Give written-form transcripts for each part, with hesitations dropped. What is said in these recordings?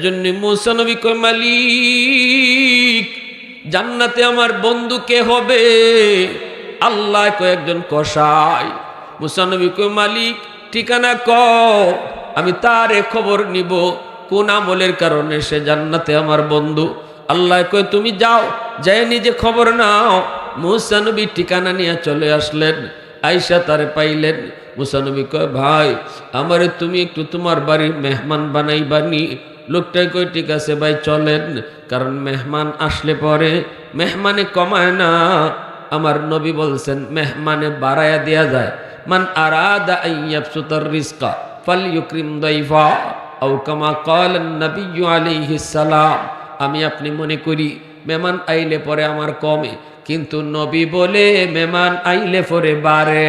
এজন্য মুসা নবী কয়, মালিক জান্নাতে আমার বন্ধু কে হবে? আল্লাহ কয়, একজন কসাই। মুসা নবী কয়, মালিক ঠিকানা কও, আমি তার খবর নিব কোন আমলের কারণে সে জান্নাতে আমার বন্ধু। আল্লাহ কয়, তুমি যাও, যাই নিজে খবর নাও। মুসা নবী ঠিকানা নিয়ে চলে আসলেন। আয়েশা তারে পাইলেন। মুসা নবী কয়, ভাই আমারে তুমি একটু তোমার বাড়ির মেহমান বানাইবানি। লোকটাই কয়, ঠিক আছে ভাই চলেন, কারণ মেহমান আসলে পরে মেহমানে কমায় না। আমার নবী বলছেন মেহমানে বাড়ায়া দেয়া যায়। মান আরাদা আইয়াবসুতার রিজকা ফালইউকরিম দাইফা আও কামা ক্বালান নবিয়্যু আলাইহিস সালাম। আমি আপনি মনে করি মেহমান আইলে পরে আমার কমে, কিন্তু নবী বলে মেহমান আইলে পরে বাড়ে।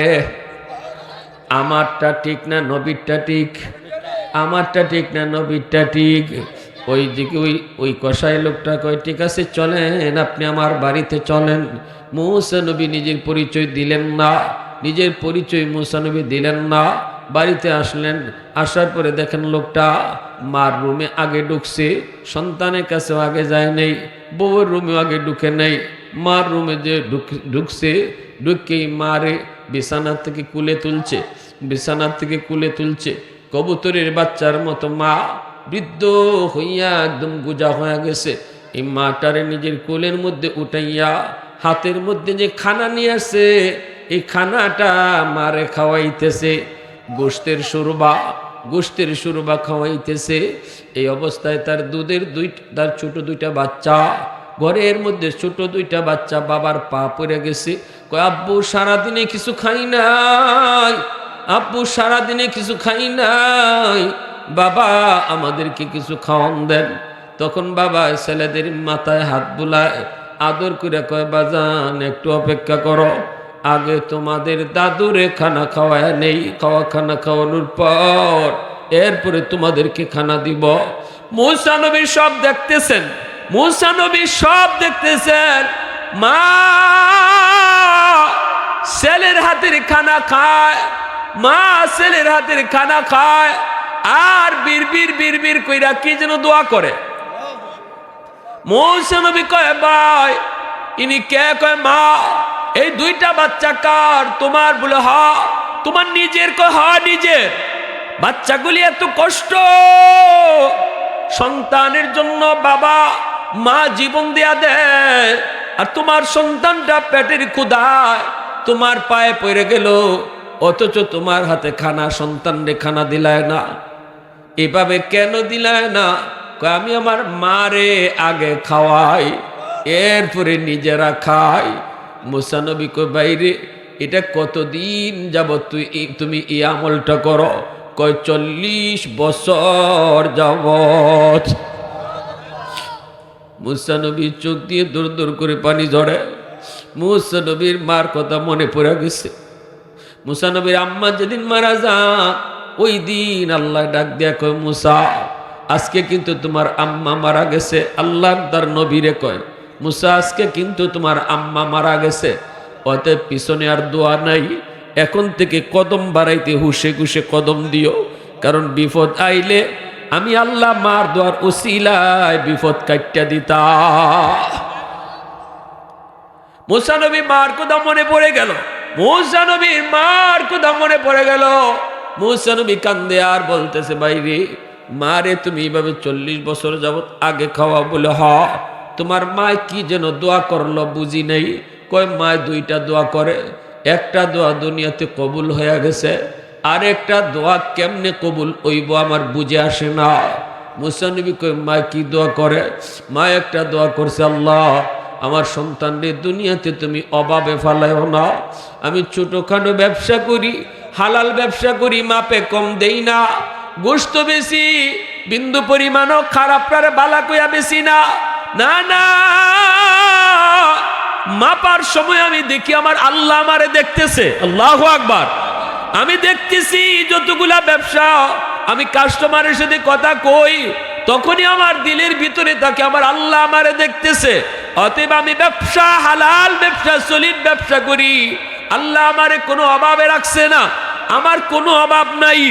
আমারটা ঠিক না নবীরটা ঠিক? আমারটা ঠিক না নবীরটা ঠিক? ওই দিকে ওই কসাই লোকটা কয়, ঠিক আছে চলেন, আপনি আমার বাড়িতে চলেন। মুসা নবী নিজের পরিচয় দিলেন না, নিজের পরিচয় মুসা নবী দিলেন না। বাড়িতে আসলেন, আসার পরে দেখেন লোকটা মার রুমে আগে ঢুকছে, সন্তানের কাছেও আগে যায় নাই, বউয়ের রুমেও আগে ঢুকে নাই। মার রুমে যে ঢুকছে, ঢুকেই মারে বিছানার থেকে কুলে তুলছে, বিছানার থেকে কুলে তুলছে। কবুতরের বাচ্চার মতো মা বৃদ্ধ হইয়া একদম গুজা হয়ে গেছে। এই মাটারে নিজের কোলের মধ্যে উঠাইয়া হাতের মধ্যে যে খানা নিয়ে আসে, এই খানাটা মারে খাওয়াইতেছে। গোশতের সুরবা খাওয়াইতেছে। এই অবস্থায় তার তার ছোট দুইটা বাচ্চা, ঘরের মধ্যে ছোট দুইটা বাচ্চা বাবার পা পড়ে গেছে। কয়, আব্বু সারাদিনে কিছু খাই নাই, আব্বু সারাদিনে কিছু খাই নাই, বাবা আমাদেরকে কিছু খাওয়ান দেন। তখন বাবা ছেলেদের মাথায় হাত বুলায়, আদর করে কয়, বাজান একটু অপেক্ষা করো, আগে তোমাদের দাদুরে খানা খাওয়ায় নেই, খানা খাওয়ানোর পর এরপরে তোমাদেরকে খানা দিব। মুসা নবী সব দেখতেছেন, মুসা নবী সব দেখতেছেন। মা ছেলের হাতের খানা খায়, মা ছেলের হাতের খানা খায়, আর বীর কইরা কি যেন দোয়া করে। মুসা নবী কয়, ভাই ইনি কে? কয়, মা এই দুইটা বাচ্চা কার? তোমার? বলে হা। তোমার নিজের? কয় হা নিজের। বাচ্চাগুলি এত কষ্ট, সন্তানের জন্য বাবা মা জীবন দেয়া দেয়, আর তোমার সন্তানটা পেটের ক্ষুধায় তোমার পায়ে পড়ে গেল, অথচ তোমার হাতে খানা সন্তানরে খানা দিলায় না। এভাবে কেন দিলায় না? আমি আমার মারে আগে খাওয়াই, এরপরে নিজেরা খাই। মুসা নবী কয়, বাইরে এটা কতদিন যাবত তুমি এই আমলটা করো? কয়, 40 বছর যাবত। মুসা নবীর চোখ দিয়ে দূর দূর করে পানি ঝরে। মুসা নবীর মার কথা মনে পড়ে গেছে। মুসা নবীর আম্মা যেদিন মারা যান, ওই দিন আল্লাহ ডাক দিয়া কয়, মুসা আজকে কিন্তু তোমার আম্মা মারা গেছে। আল্লাহ তার নবীরে কয়, মুসা আজকে কিন্তু তোমার আম্মা মারা গেছে, অতএব পিছনে আর দোয়া নাই, এখন থেকে কদম বাড়াইতে হুশে খুশে কদম দিও, কারণ বিপদ আইলে আমি আল্লাহ মার দোয়ার উসিলায় বিপদ কাটটা দিতা। মুসা নবী মার কথা মনে পড়ে গেল, মুসা নবীর মার কথা মনে পড়ে গেল। মুসা নবী কান্দে আর বলতেছে, বাইরে মারে তুমি এইভাবে 40 বছর যাবত আগে খাওয়া? বলে হ। তোমার মা কি যেন দোয়া করলো বুঝি নেই। কয়, মা দুইটা দোয়া করে, একটা দোয়া দুনিয়াতে কবুল হয়ে গেছে, আর একটা দোয়া কেমনে কবুল হইব আমার বুঝে আসে না। মুসা নবী কয়, মা কি দোয়া করে? মা একটা দোয়া করছে, আল্লাহ আমার সন্তানদের দুনিয়াতে তুমি অভাবে ফালাইও না। আমি ছোটখাটো ব্যবসা করি, হালাল ব্যবসা করি, মাপে কম দেই না, গোশত বেশি বিন্দু পরিমাণও খারাপটার বালা কইয়া বেশি না, না না, মাপার সময় আমি দেখি আমার আল্লাহ আমারে দেখতেছে। আল্লাহু আকবার। আমি দেখতেছি যতগুলা ব্যবসা আমি কাস্টমারের সাথে কথা কই, তখনই আমার দিলের ভিতরে থাকে আমার আল্লাহ আমারে দেখতেছে। অতএব আমি ব্যবসা, হালাল ব্যবসা, সলিড ব্যবসা করি, আল্লাহ আমারে কোনো অভাবে রাখছে না, আমার কোনো অভাব নাই,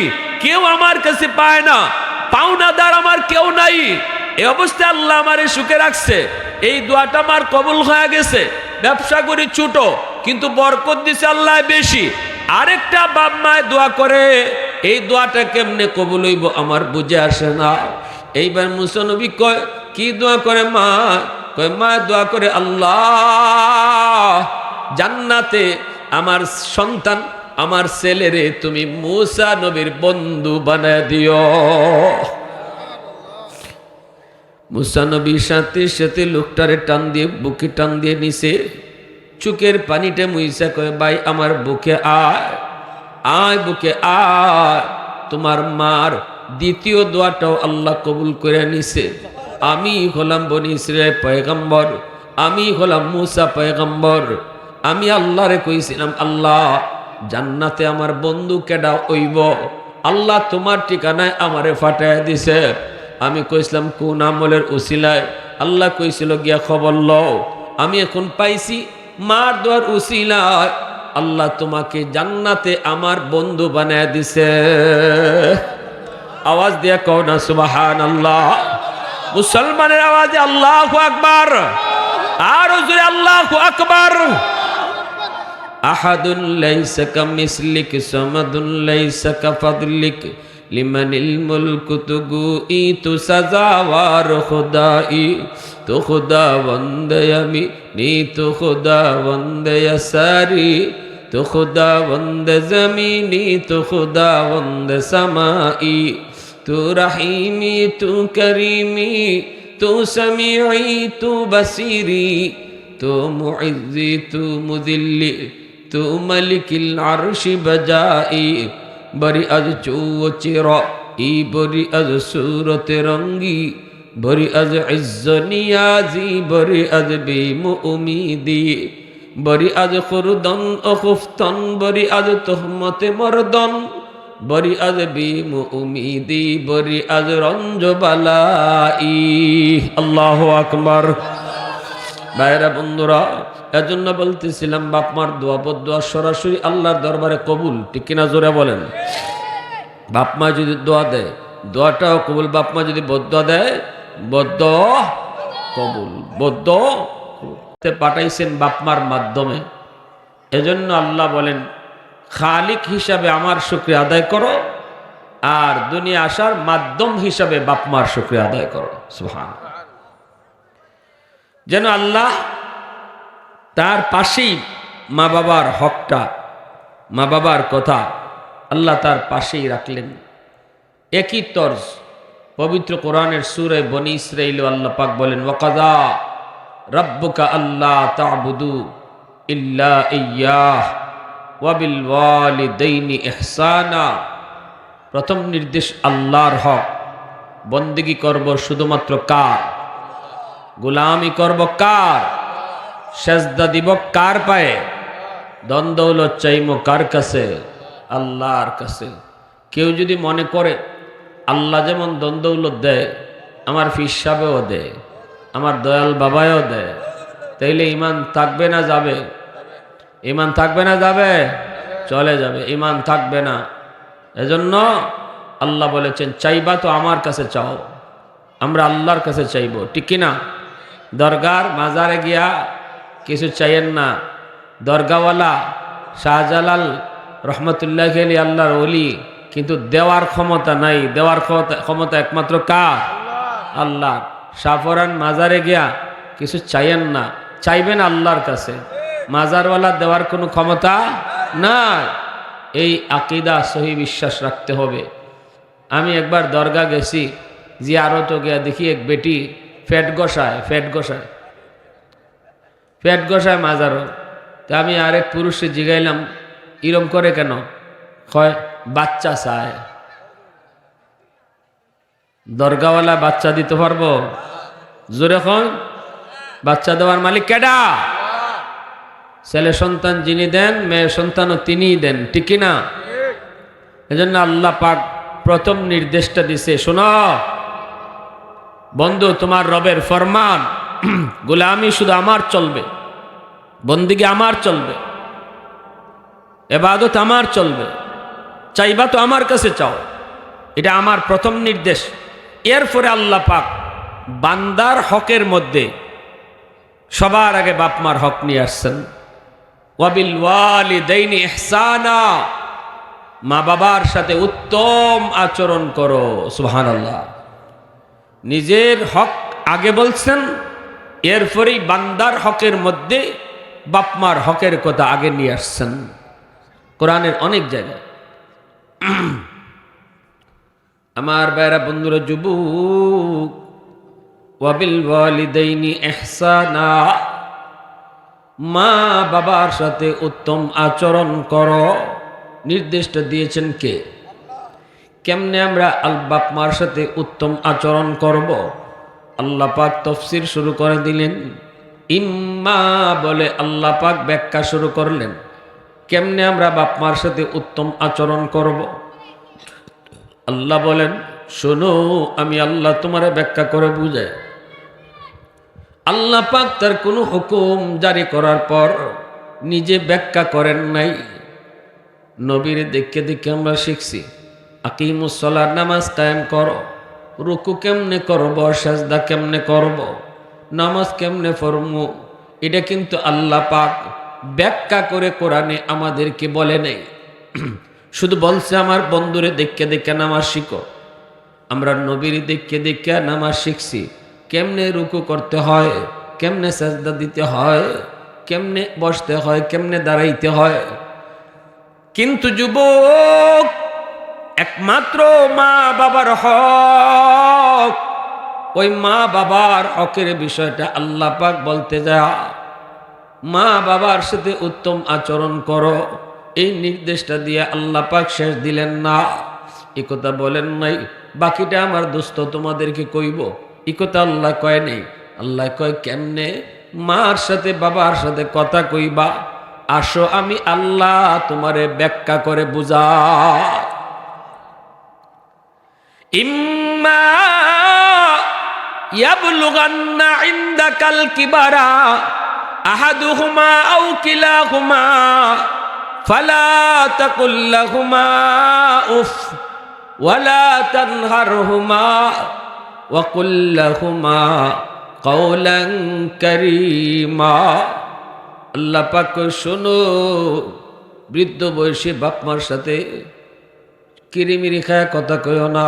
কেউ আমার কাছে পায় না। পাওনাদার আমার কেউ নাই, এই অবস্থায় আল্লাহ আমারে সুখে রাখছে, এই দোয়াটা আমার কবুল হয়ে গেছে। ব্যবসা করি ছোট, কিন্তু বরকত দিছে আল্লাহ বেশি। আরেকটা বাপ মায় দোয়া করে, এই দোয়াটা কেমনে কবুল হইব আমার বুঝে আসে না। এইবার মুসা নবী কয়, কি দোয়া করে মা? কয় মা দোয়া করে, আল্লাহ জান্নাতে আমার সন্তান, আমার ছেলেরে তুমি মুসা নবীর বন্ধু বানায় দিও। মুসা নবীর সাথে সাথে লোকটারে টান দিয়ে, বুকে টান দিয়ে নিছে, চোখের পানিটা মুইসা কয়, ভাই আমার বুকে আয়, আয় বুকে আয়। তোমার মার দ্বিতীয় দোয়াটাও আল্লাহ কবুল করে নিছে। আমি হলাম বনি ইসরাইল পয়গম্বর, আমি হলাম মুসা পয়গম্বর। আমি আল্লাহরে কইছিলাম, আল্লাহ জান্নাতে আমার বন্ধু কেডা হইব? আল্লাহ তোমার ঠিকানায় আমারে ফাটায় দিছে। আমি কইছিলাম কোন আমলের উসিলায়? আল্লাহ কইছিল গিয়া খবর লও। আমি এখন পাইছি মার দোয়ার উসিলায় আল্লাহ তোমাকে জান্নাতে আমার বন্ধু বানায় দিছে। আওয়াজ দিয়া কও না সুবহানাল্লাহ। মুসলমানের আওয়াজে আল্লাহু আকবার, আর জোরে আল্লাহু আকবার। আহাদুন লাইসা কামিসলিক সামাদুন লাইসা কাফাদলিক লিমানিল মুলকু তুগুই তু সাজাওয়ার খুদাই তো খুদা বন্দে আমি নি তো খুদা বন্দে সারি তো খুদা বন্দে জমিনি তো খুদা বন্দে সামাই তু রহিমি তু করিমি তু সমিঈ তু বসিরি তু মুইজ্জি তু মুদিল্লি তু মালিকিল আরশি বজাই বরি আজ চৌচির ই বরি আজ সুরত রঙ্গি বরি আজ ইজ্জ নিয়াজি বরি আজ বেমুমিদি বরি আজ খুরদন ও খুফতন বরি আজ তোহমতে মরদন বরি আজ বেমুমিদি বরি আজ রঞ্জবালাই। আল্লাহু আকবার। ভাইরা বন্ধুরা, এজন্য বলতেছিলাম বাপ মার দোয়া বদদোয়া সরাসরি আল্লাহর দরবারে কবুল, ঠিক কিনা জোরে বলেন। বাপ মা যদি দোয়া দেয় দোয়াটাও কবুল, বাপ মা যদি বদদোয়া দেয় বদদোয়া কবুল। বদদোয়া পাঠাইছেন বাপ মার মাধ্যমে। এজন্য আল্লাহ বলেন খালিক হিসাবে আমার শুকরিয়া আদায় করো, আর দুনিয়া আসার মাধ্যম হিসাবে বাপ মার শুকরিয়া আদায় করো। সুবহানাল্লাহ। যেন আল্লাহ তার পাশেই মা বাবার হকটা, মা বাবার কথা আল্লাহ তার পাশেই রাখলেন। একই তর্জ পবিত্র কোরআনের সূরা বনি ইসরাঈল আল্লাহ পাক বলেন, ওয়াকাযা রাব্বুকা আল্লা তা'বুদু ইল্লা ইয়্যাহ ওয়া বিল ওয়ালিদাইনি ইহসানা। প্রথম নির্দেশ আল্লাহর হক, বন্দেগী করব শুধুমাত্র কার? গোলামি করব কার? সেজদা দিব কার পায়ে? ধন দৌলত চাইমো কার কাছে? আল্লাহর কাছে। কেউ যদি মনে করে আল্লাহ যেমন ধন দৌলত দেয় আমার পীর সাহেবও দেয়, আমার দয়াল বাবাও দেয়, তাইলে ইমান থাকবে না যাবে? ইমান থাকবে না যাবে? চলে যাবে, ইমান থাকবে না। এজন্য আল্লাহ বলেছেন চাইবা তো আমার কাছে চাও, আমরা আল্লাহর কাছে চাইব, ঠিক কিনা? দরগার মাজারে গিয়া কিছু চাইয়েন না। দরগাওয়ালা শাহজালাল রহমতুল্লাহ আলাইহি আল্লাহর ওলি, কিন্তু দেওয়ার ক্ষমতা নাই। দেওয়ার ক্ষমতা একমাত্র কার? আল্লাহ। সাফরান মাজারে গিয়া কিছু চাইয়েন না, চাইবেন আল্লাহর কাছে। মাজারওয়ালা দেওয়ার কোনো ক্ষমতা নাই। এই আকীদা সহি বিশ্বাস রাখতে হবে। আমি একবার দরগা গেছি, জিয়ারত গিয়া দেখি এক বেটি পেট গসায় মাজারও। তা আমি আরেক পুরুষে জিগাইলাম ইরম করে কেন? হয় বাচ্চা চায়। দরগাওয়ালা বাচ্চা দিতে পারবো? জোরে খন, বাচ্চা দেওয়ার মালিক কেডা? ছেলে সন্তান যিনি দেন, মেয়ে সন্তানও তিনিই দেন, ঠিক না? এজন্য আল্লাহ পাক প্রথম নির্দেশটা দিছে, শোনো বন্ধু, তোমার রবের ফরমান গোলামি শুধু আমার চলবে, বন্দেগী আমার চলবে, ইবাদত আমার চলবে, চাইবা তো আমার কাছে চাও। এটা আমার প্রথম নির্দেশ। এরপরে আল্লাহ পাক বান্দার হকের মধ্যে সবার আগে বাপ মার হক নিয়ে আসছেন। ওয়াবিল ওয়ালিদাইনি ইহসানা, মা বাবার সাথে উত্তম আচরণ করো। সুবহানাল্লাহ। নিজের হক আগে বলছেন, এরপরেই বান্দার হকের মধ্যে বাপ মার হকের কথা আগে নিয়ে আসছেন কোরআনের অনেক জায়গায়। আমার ভাইরা বন্ধুরা, যুবক, ওয়াবিল ওয়ালিদাইনি ইহসানা, মা বাবার সাথে উত্তম আচরণ করো। নির্দেশটা দিয়েছেন কে? কেমনে আমরা বাপ মার সাথে উত্তম আচরণ করব? আল্লাহ পাক তাফসীর শুরু করে দিলেন। ইম্মা বলে আল্লাহ পাক ব্যাখ্যা শুরু করলেন, কেমনে আমরা বাপ মার সাথে উত্তম আচরণ করব। আল্লাহ বলেন, শোনো, আমি আল্লাহ তোমারে ব্যাখ্যা করে বুঝাই। আল্লাহ পাক তার কোনো হুকুম জারি করার পর নিজে ব্যাখ্যা করেন নাই, নবীর দেখে দেখে আমরা শিখছি। আকিমুস সালাত, নামাজ কায়েম করো, রুকু কেমনে করব, সাজদা কেমনে করব, নামাজ কেমনে পড়মু, এটা কিন্তু আল্লাহ পাক ব্যাখ্যা করে কোরআনে আমাদেরকে বলে নাই। শুধু বলছে আমার বন্ধুরে দেখে দেখে নামাজ শিখো। আমরা নবীর দেখে দেখে নামাজ শিখছি, কেমনে রুকু করতে হয়, কেমনে সাজদা দিতে হয়, কেমনে বসতে হয়, কেমনে দাঁড়াইতে হয়। কিন্তু যুবক, একমাত্র মা বাবার হক, ওই মা বাবার হকের বিষয়টা আল্লাহ পাক বলতে যা মা বাবার সাথে উত্তম আচরণ করো, এই নির্দেশটা দিয়ে আল্লাহ পাক শেষ দিলেন না। এ কথা বলেন নাই বাকিটা আমার দোস্ত তোমাদেরকে কইব, এ কথা আল্লাহ কয় নেই। আল্লাহ কয় কেমনে মার সাথে বাবার সাথে কথা কইবা, আসো আমি আল্লাহ তোমারে ব্যাখ্যা করে বুঝা। ইম্মা ইয়াবলুগান্না ইনদাকাল কিবারা আহাদুহুমা আও কিলাহুমা ফালা তাকুল লাহুমা উফ ওয়ালা তানহারহুমা ওয়া কুল লাহুমা কাওলান কারীমা। আল্লাহ পাক শোনো, বৃদ্ধ বয়সী বাপ মার সাথে কিরিমিরি খায় কথা কইও না,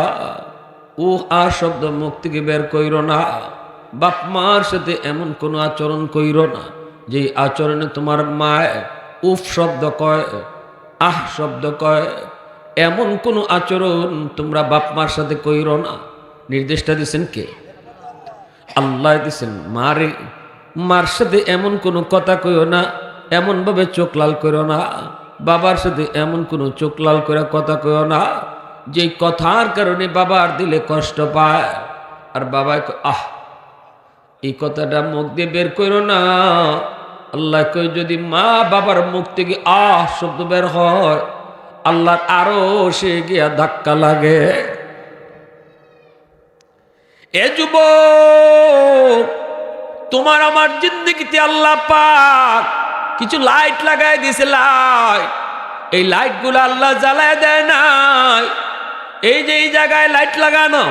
ও আ শব্দ মুখ থেকে বের কইরো না। বাপ মার সাথে এমন কোনো আচরণ কইরো না যে আচরণে তোমার মায় উফ শব্দ কয়, আহ শব্দ কয়, এমন কোনো আচরণ তোমরা বাপ মার সাথে কইরো না। নির্দেশটা দিচ্ছেন কে? আল্লাহ দিচ্ছেন। মার সাথে এমন কোনো কথা কইও না, এমনভাবে চোখ লাল করো না। বাবার সাথে এমন কোনো চোখ লাল করে কথা কইও না যে কথার কারণে বাবার দিলে কষ্ট পায়। আর বাবাই আহ, এই কথাটা মুখ দিয়ে বের করো না। আল্লাহ কই যদি মা বাবার মুখ থেকে আহ শব্দ বের হয়, আল্লাহর আরো সে গিয়া ধাক্কা লাগে। এ যুবক, তোমার আমার জিন্দগিতে আল্লাহ পাক কিছু লাইট লাগাই দিয়েছে। লাইট, এই লাইটগুলো আল্লাহ জ্বালায় দেয় নাই। এই যে এই জায়গায় লাইট লাগানো,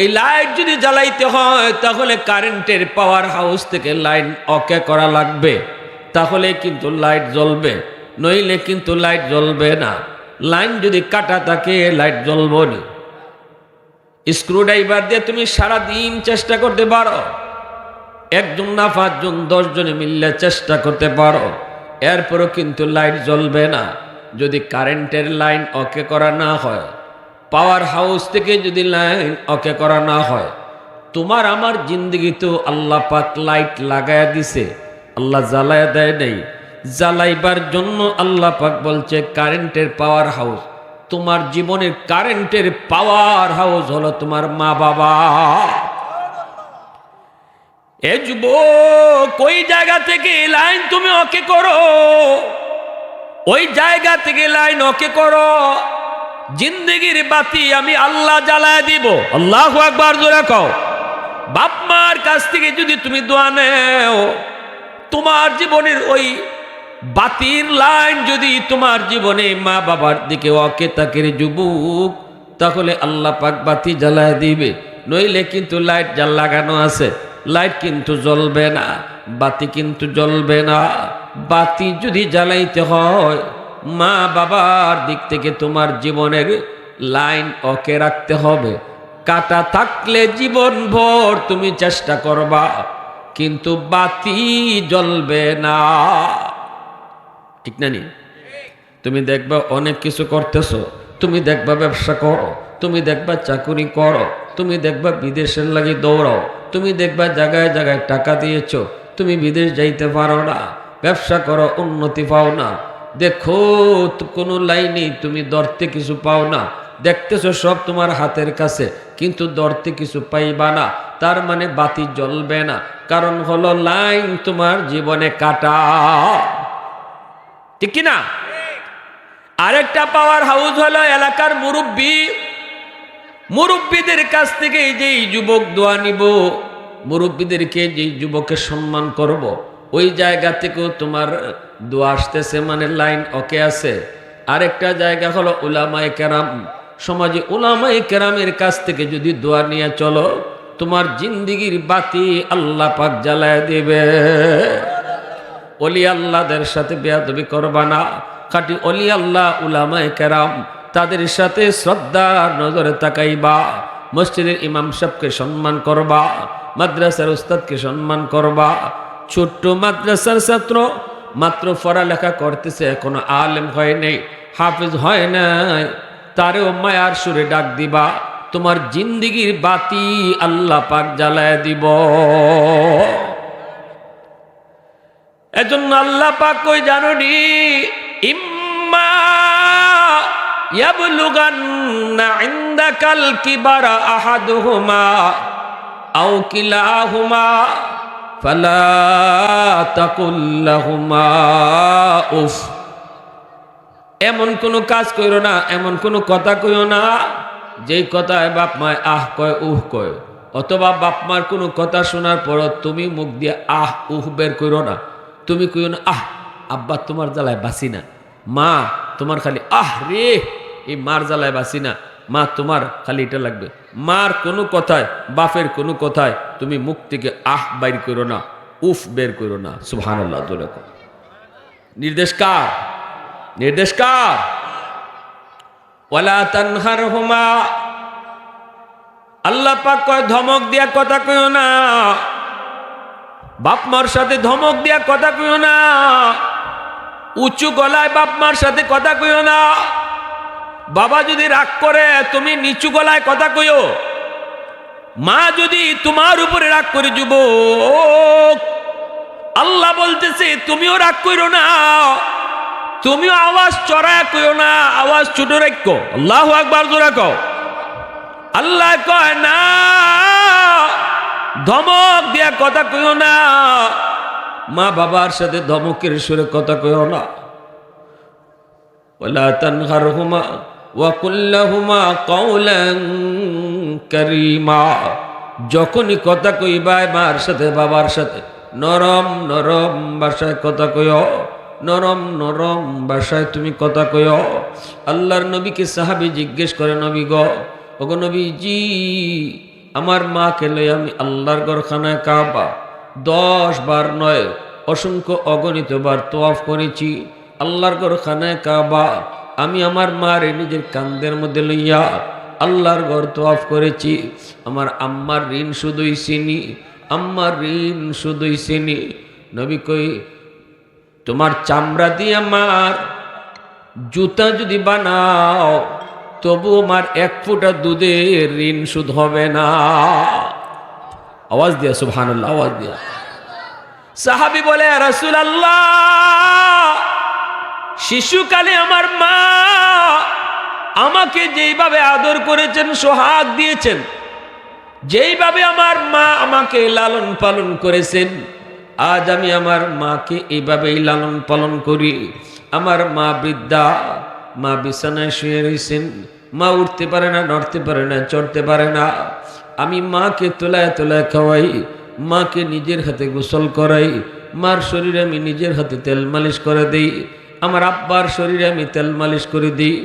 এই লাইট যদি জ্বালাইতে হয় তাহলে কারেন্টের পাওয়ার হাউস থেকে লাইন ওকে করা লাগবে, তাহলে কিন্তু লাইট জ্বলবে, নইলে কিন্তু লাইট জ্বলবে না। লাইন যদি কাটা থাকে লাইট জ্বলবে না। স্ক্রুড্রাইভার দিয়ে তুমি সারাদিন চেষ্টা করতে পারো, একজন না 5 জন 10 জনে মিললে চেষ্টা করতে পারো, এরপরও কিন্তু লাইট জ্বলবে না যদি কারেন্টের লাইন ওকে করা না হয়, পাওয়ার হাউস থেকে যদি লাইন ওকে করা না হয়। তোমার আমার জিন্দগিতেও আল্লাহ পাক লাইট লাগায়া দিছে, আল্লাহ জ্বালায়া দেয় নাই। জ্বালাইবার জন্য আল্লাহ পাক বলছে কারেন্টের পাওয়ার হাউস। তোমার জীবনের কারেন্টের পাওয়ার হাউস হলো তোমার মা বাবা। এ যুবক, ওই জায়গা থেকে লাইন তুমি ওকে করো, ওই জায়গা থেকে লাইন ওকে করো। জিন্দগির বাতি আমি আল্লাহ জ্বালায় দিব। আল্লাহু আকবার জোরে কও। বাপ মার কাছ থেকে যদি তুমি দোয়া নেও, তোমার জীবনের ওই বাতির লাইন যদি তোমার জীবনে মা বাবার দিকে ওকে তাকে যুবক, তাহলে আল্লাহ পাক বাতি জ্বালায় দিবে, নইলে কিন্তু লাইট জাল লাগানো আছে, লাইট কিন্তু জ্বলবে না, বাতি কিন্তু জ্বলবে না। বাতি যদি জ্বালাইতে হয় মা বাবার দিক থেকে তোমার জীবনের লাইন ওকে রাখতে হবে। কাটা থাকলে জীবন ভর তুমি চেষ্টা করবা, কিন্তু বাতি জ্বলবে না, ঠিক না নি? তুমি দেখবা অনেক কিছু করতেছো, তুমি দেখবা ব্যবসা করো, তুমি দেখবা চাকুরি করো, তুমি দেখবা বিদেশের লাগি দৌড়াও, তুমি দেখবা জায়গায় জায়গায় টাকা দিয়েছো, তুমি বিদেশ যাইতে পারো না, ব্যবসা করো উন্নতি পাও না, দেখো কোনো লাইনেই তুমি ধরতে কিছু পাও না, দেখতেছো সব তোমার হাতের কাছে কিন্তু ধরতে কিছু পাইবা না, তার মানে বাতি জ্বলবে না। কারণ হলো লাইন তোমার জীবনে কাটা, ঠিক কিনা? আরেকটা পাওয়ার হাউস হলো এলাকার মুরব্বী। মুরব্বীদের কাছ থেকে যেই যুবক দোয়া নিব, মুরব্বীদেরকে যেই যুবকের সম্মান করব, ওই জায়গা থেকেও তোমার দোয়া আসতেছে, মানে লাইন ওকে আছে। আরেকটা জায়গা হলো উলামায়ে কেরাম। সমাজে উলামায়ে কেরামের কাছ থেকে যদি দোয়া নিয়ে চলো, তোমার জিন্দিগির বাতি আল্লাহ পাক জ্বালায় দিবে। ওলি আল্লাহদের সাথে বেয়াদবি করবা না, খাঁটি ওলি আল্লাহ উলামায়ে কেরাম তাদের সাথে শ্রদ্ধার নজরে তাকাইবা, মসজিদের ইমাম সাহেবকে সম্মান করবা, মাদ্রাসার উস্তাদকে সম্মান করবা। ছোট্ট মাদ্রাসার ছাত্র মাত্র পড়ালেখা করতেছে, এখনো আলেম হয় নাই, হাফিজ হয় নাই, তারেও মায়ার সুরে ডাক দিবা, তোমার জিন্দিগির বাতি আল্লাহ পাক জ্বালায় দিব। এজন্য আল্লাহ পাক কই জানোনি, ইম্মা ইয়াবলুগান্না ইনদাকাল কিবারা আহাদুহুমা আও কিলাহুমা ফালা তাকুল লাহুমা উফ। এমন কোনো কাজ কইরো না, এমন কোনো কথা কইও না যেই কথায় বাপ মায় আহ কয় উহ কয়, অথবা বাপ মার কোনো কথা শোনার পর তুমি মুখ দিয়ে আহ উহ বের করো না। তুমি কইও না আহ আব্বা তোমার জ্বালায় বাসি না, মা তোমার খালি আহ রে এই মার জ্বালায় বাসি না, মা তোমার খালি এটা লাগবে। মার কোনো কথায়, বাপের কোনো কথায় তুমি মুখ থেকে আহ বাইর করো না, উফ বের করো না। সুবহানাল্লাহ। নির্দেশ কার? নির্দেশ কার? ওয়ালা তানহারহুমা, আল্লাহ পাক কয় ধমক দিয়া কথা কইও না, বাপ মার সাথে ধমক দিয়া কথা কইও না, উঁচু গলায় বাপ মার সাথে কথা কইও না। বাবা যদি রাগ করে তুমি নিচু গলায় কথা কইও, মা যদি তোমার উপরে রাগ করে যুবক, আল্লাহ বলতেছে তুমিও রাগ কইরো না, তুমিও আওয়াজ চড়ায় কইও না, আওয়াজ ছোট রাখো। আল্লাহু আকবার জোরে কও। আল্লাহ কয় না ধমক দিয়া কথা কইও না, মা বাবার সাথে ধমকের সুরে কথা কইও না। ওয়ালা তানহারহুমা ওয়া কুল লাহুমা কাওলান কারীমা, যখনই কথা কইবা মার সাথে বাবার সাথে নরম নরম ভাষায় কথা কইও, নরম নরম ভাষায় তুমি কথা কইও। আল্লাহর নবীকে সাহাবী জিজ্ঞেস করে, নবী গো, ওগো নবীজি, আমার মাকে লই আমি আল্লাহর ঘরখানায় কাবা 10 বার নয় অসংখ্য অগণিত বার তওয়াফ করেছি। আল্লাহর ঘরখানায় কাবা আমি আমার মারে নিজের কান্দের মধ্যে লইয়া আল্লাহর ঘর তওয়াফ করেছি। আমার আম্মার ঋণ শুধুই চিনি, আম্মার ঋণ শুধুই চিনি। নবী কই, তোমার চামড়া দিয়ে আমার জুতা যদি বানাও তবু আমার 1 ফোঁটা দুধের ঋণ শুধ হবে না। আওয়াজ দিয়া সুবহানাল্লাহ, আওয়াজ দিয়া। সাহাবী বলে, রাসূলুল্লাহ, শিশুকালে আমার মা আমাকে যেইভাবে আদর করেছেন, সোহাগ দিয়েছেন, যেইভাবে আমার মা আমাকে লালন পালন করেছেন, আজ আমি আমার মাকে এইভাবেই লালন পালন করি। আমার মা বৃদ্ধা, মা বিছানায় শুয়ে রয়েছেন, মা উঠতে পারে না, নড়তে পারে না, চড়তে পারে না। আমি মাকে তোলায় তোলায় খাওয়াই, মাকে নিজের হাতে গোসল করাই, মার শরীরে আমি নিজের হাতে তেল মালিশ করে দিই, আমার আব্বার শরীরে আমি তেল মালিশ করে দিই।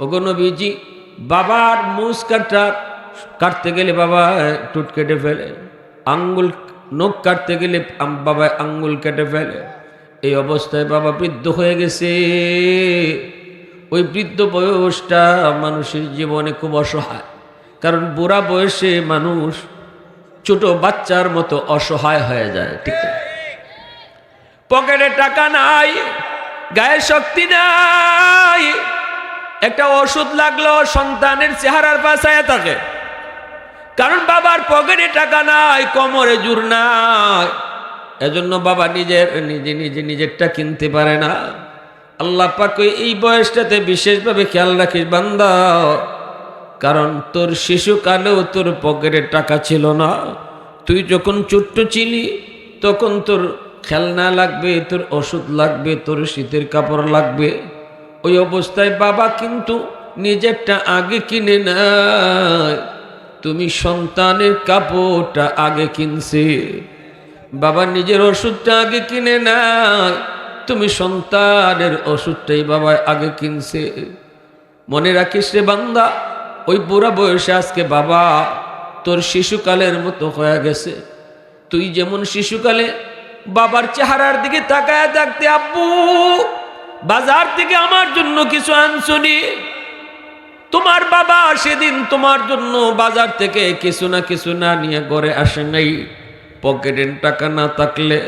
ওগো নবীজি, বাবার মুছ কাটতে গেলে বাবা টুট কেটে ফেলে, আঙ্গুল নখ কাটতে গেলে বাবা আঙ্গুল কেটে ফেলে। এই অবস্থায় বাবা বৃদ্ধ হয়ে গেছে। ওই বৃদ্ধ বয়সটা মানুষের জীবনে খুব অসহায়, কারণ বুড়া বয়সে মানুষ ছোট বাচ্চার মতো অসহায় হয়ে যায়। ঠিক আছে, পকেটে টাকা নাই, গায়ে শক্তি নাই, একটা ওষুধ লাগলো সন্তানের চেহারার পাশায় থাকে, কারণ বাবার পকেটে টাকা নাই, কোমরে জোর নাই। এজন্য বাবা নিজেরটা কিনতে পারে না। আল্লাহ পাক এই বয়সটাতে বিশেষভাবে খেয়াল রাখিস বান্দা, কারণ তোর শিশুকালেও তোর পকেটে টাকা ছিল না। তুই যখন ছোট্ট ছিলি তখন তোর খেলনা লাগবে, তোর ওষুধ লাগবে, তোর শীতের কাপড় লাগবে। ওই অবস্থায় বাবা কিন্তু নিজেরটা আগে কিনে নেয়, তুমি সন্তানের কাপড়টা আগে কিনছে। বাবা নিজের ওষুধটা আগে কিনে নেয়, তুমি সন্তানের ওষুধটাই বাবা আগে কিনছে। মনে রাখিস রে বান্দা, ওই বুড়া বয়সে আজকে বাবা তোর শিশুকালের মতো হয়ে গেছে। তুই যেমন শিশুকালে বাবার চেহারার দিকে তাকায় থাকতে, আব্বু বাজার থেকে আমার জন্য কিছু আনছনি, তোমার বাবা সেদিন তোমার জন্য বাজার থেকে কিছু না নিয়ে ঘরে আসে নাই। পকেটের টাকা না থাকলে